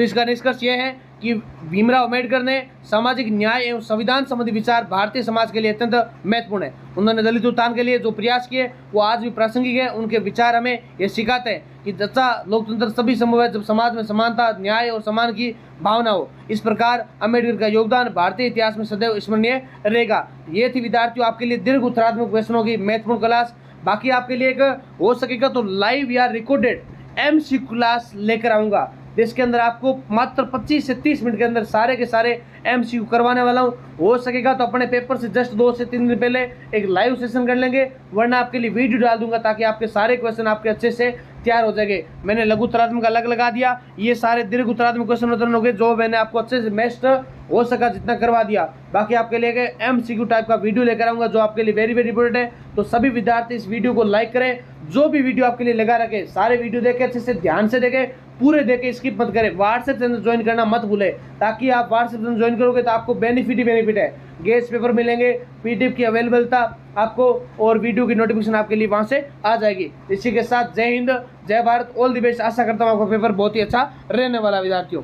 [SPEAKER 1] तो इसका निष्कर्ष यह है कि भीमराव अम्बेडकर ने सामाजिक न्याय एवं संविधान संबंधी विचार भारतीय समाज के लिए अत्यंत महत्वपूर्ण है। उन्होंने दलित उत्थान के लिए जो प्रयास किए वो आज भी प्रासंगिक है। उनके विचार हमें ये सिखाते हैं कि सच्चा लोकतंत्र तभी संभव है जब समाज में समानता, न्याय और सम्मान की भावना हो। इस प्रकार अम्बेडकर का योगदान भारतीय इतिहास में सदैव स्मरणीय रहेगा। ये थी विद्यार्थियों आपके लिए दीर्घ उत्तरात्मक प्रश्नों की महत्वपूर्ण क्लास। बाकी आपके लिए एक हो सकेगा तो लाइव या रिकॉर्डेड MCQ क्लास लेकर आऊँगा, जिसके अंदर आपको मात्र 25 से 30 मिनट के अंदर सारे के सारे MCQ करवाने वाला हूँ। हो सकेगा तो अपने पेपर से जस्ट 2 से 3 दिन पहले एक लाइव सेशन कर लेंगे, वरना आपके लिए वीडियो डाल दूंगा ताकि आपके सारे क्वेश्चन आपके अच्छे से तैयार हो जाएंगे। मैंने लघु उत्तरात्मक अलग लगा दिया, ये सारे दीर्घ उत्तरात्मक क्वेश्चन उत्तर होंगे जो मैंने आपको अच्छे से बेस्ट हो सका जितना करवा दिया। बाकी आपके लिए MCQ टाइप का वीडियो लेकर आऊँगा जो आपके लिए वेरी वेरी इंपॉर्टेंट है। तो सभी विद्यार्थी इस वीडियो को लाइक करें, जो भी वीडियो आपके लिए लगा रखे सारे वीडियो देखें, अच्छे से ध्यान से देखें, पूरे देखें, स्किप मत करें। व्हाट्सएप चैनल ज्वाइन करना मत भूलें, ताकि आप व्हाट्सएप चैनल ज्वाइन करोगे तो आपको बेनिफिट ही बेनिफिट है। गेस्ट पेपर मिलेंगे, PDF की अवेलेबलता आपको और वीडियो की नोटिफिकेशन आपके लिए वहां से आ जाएगी। इसी के साथ जय हिंद, जय भारत, ऑल द बेस्ट। आशा करता हूँ आपका पेपर बहुत ही अच्छा रहने वाला विद्यार्थियों।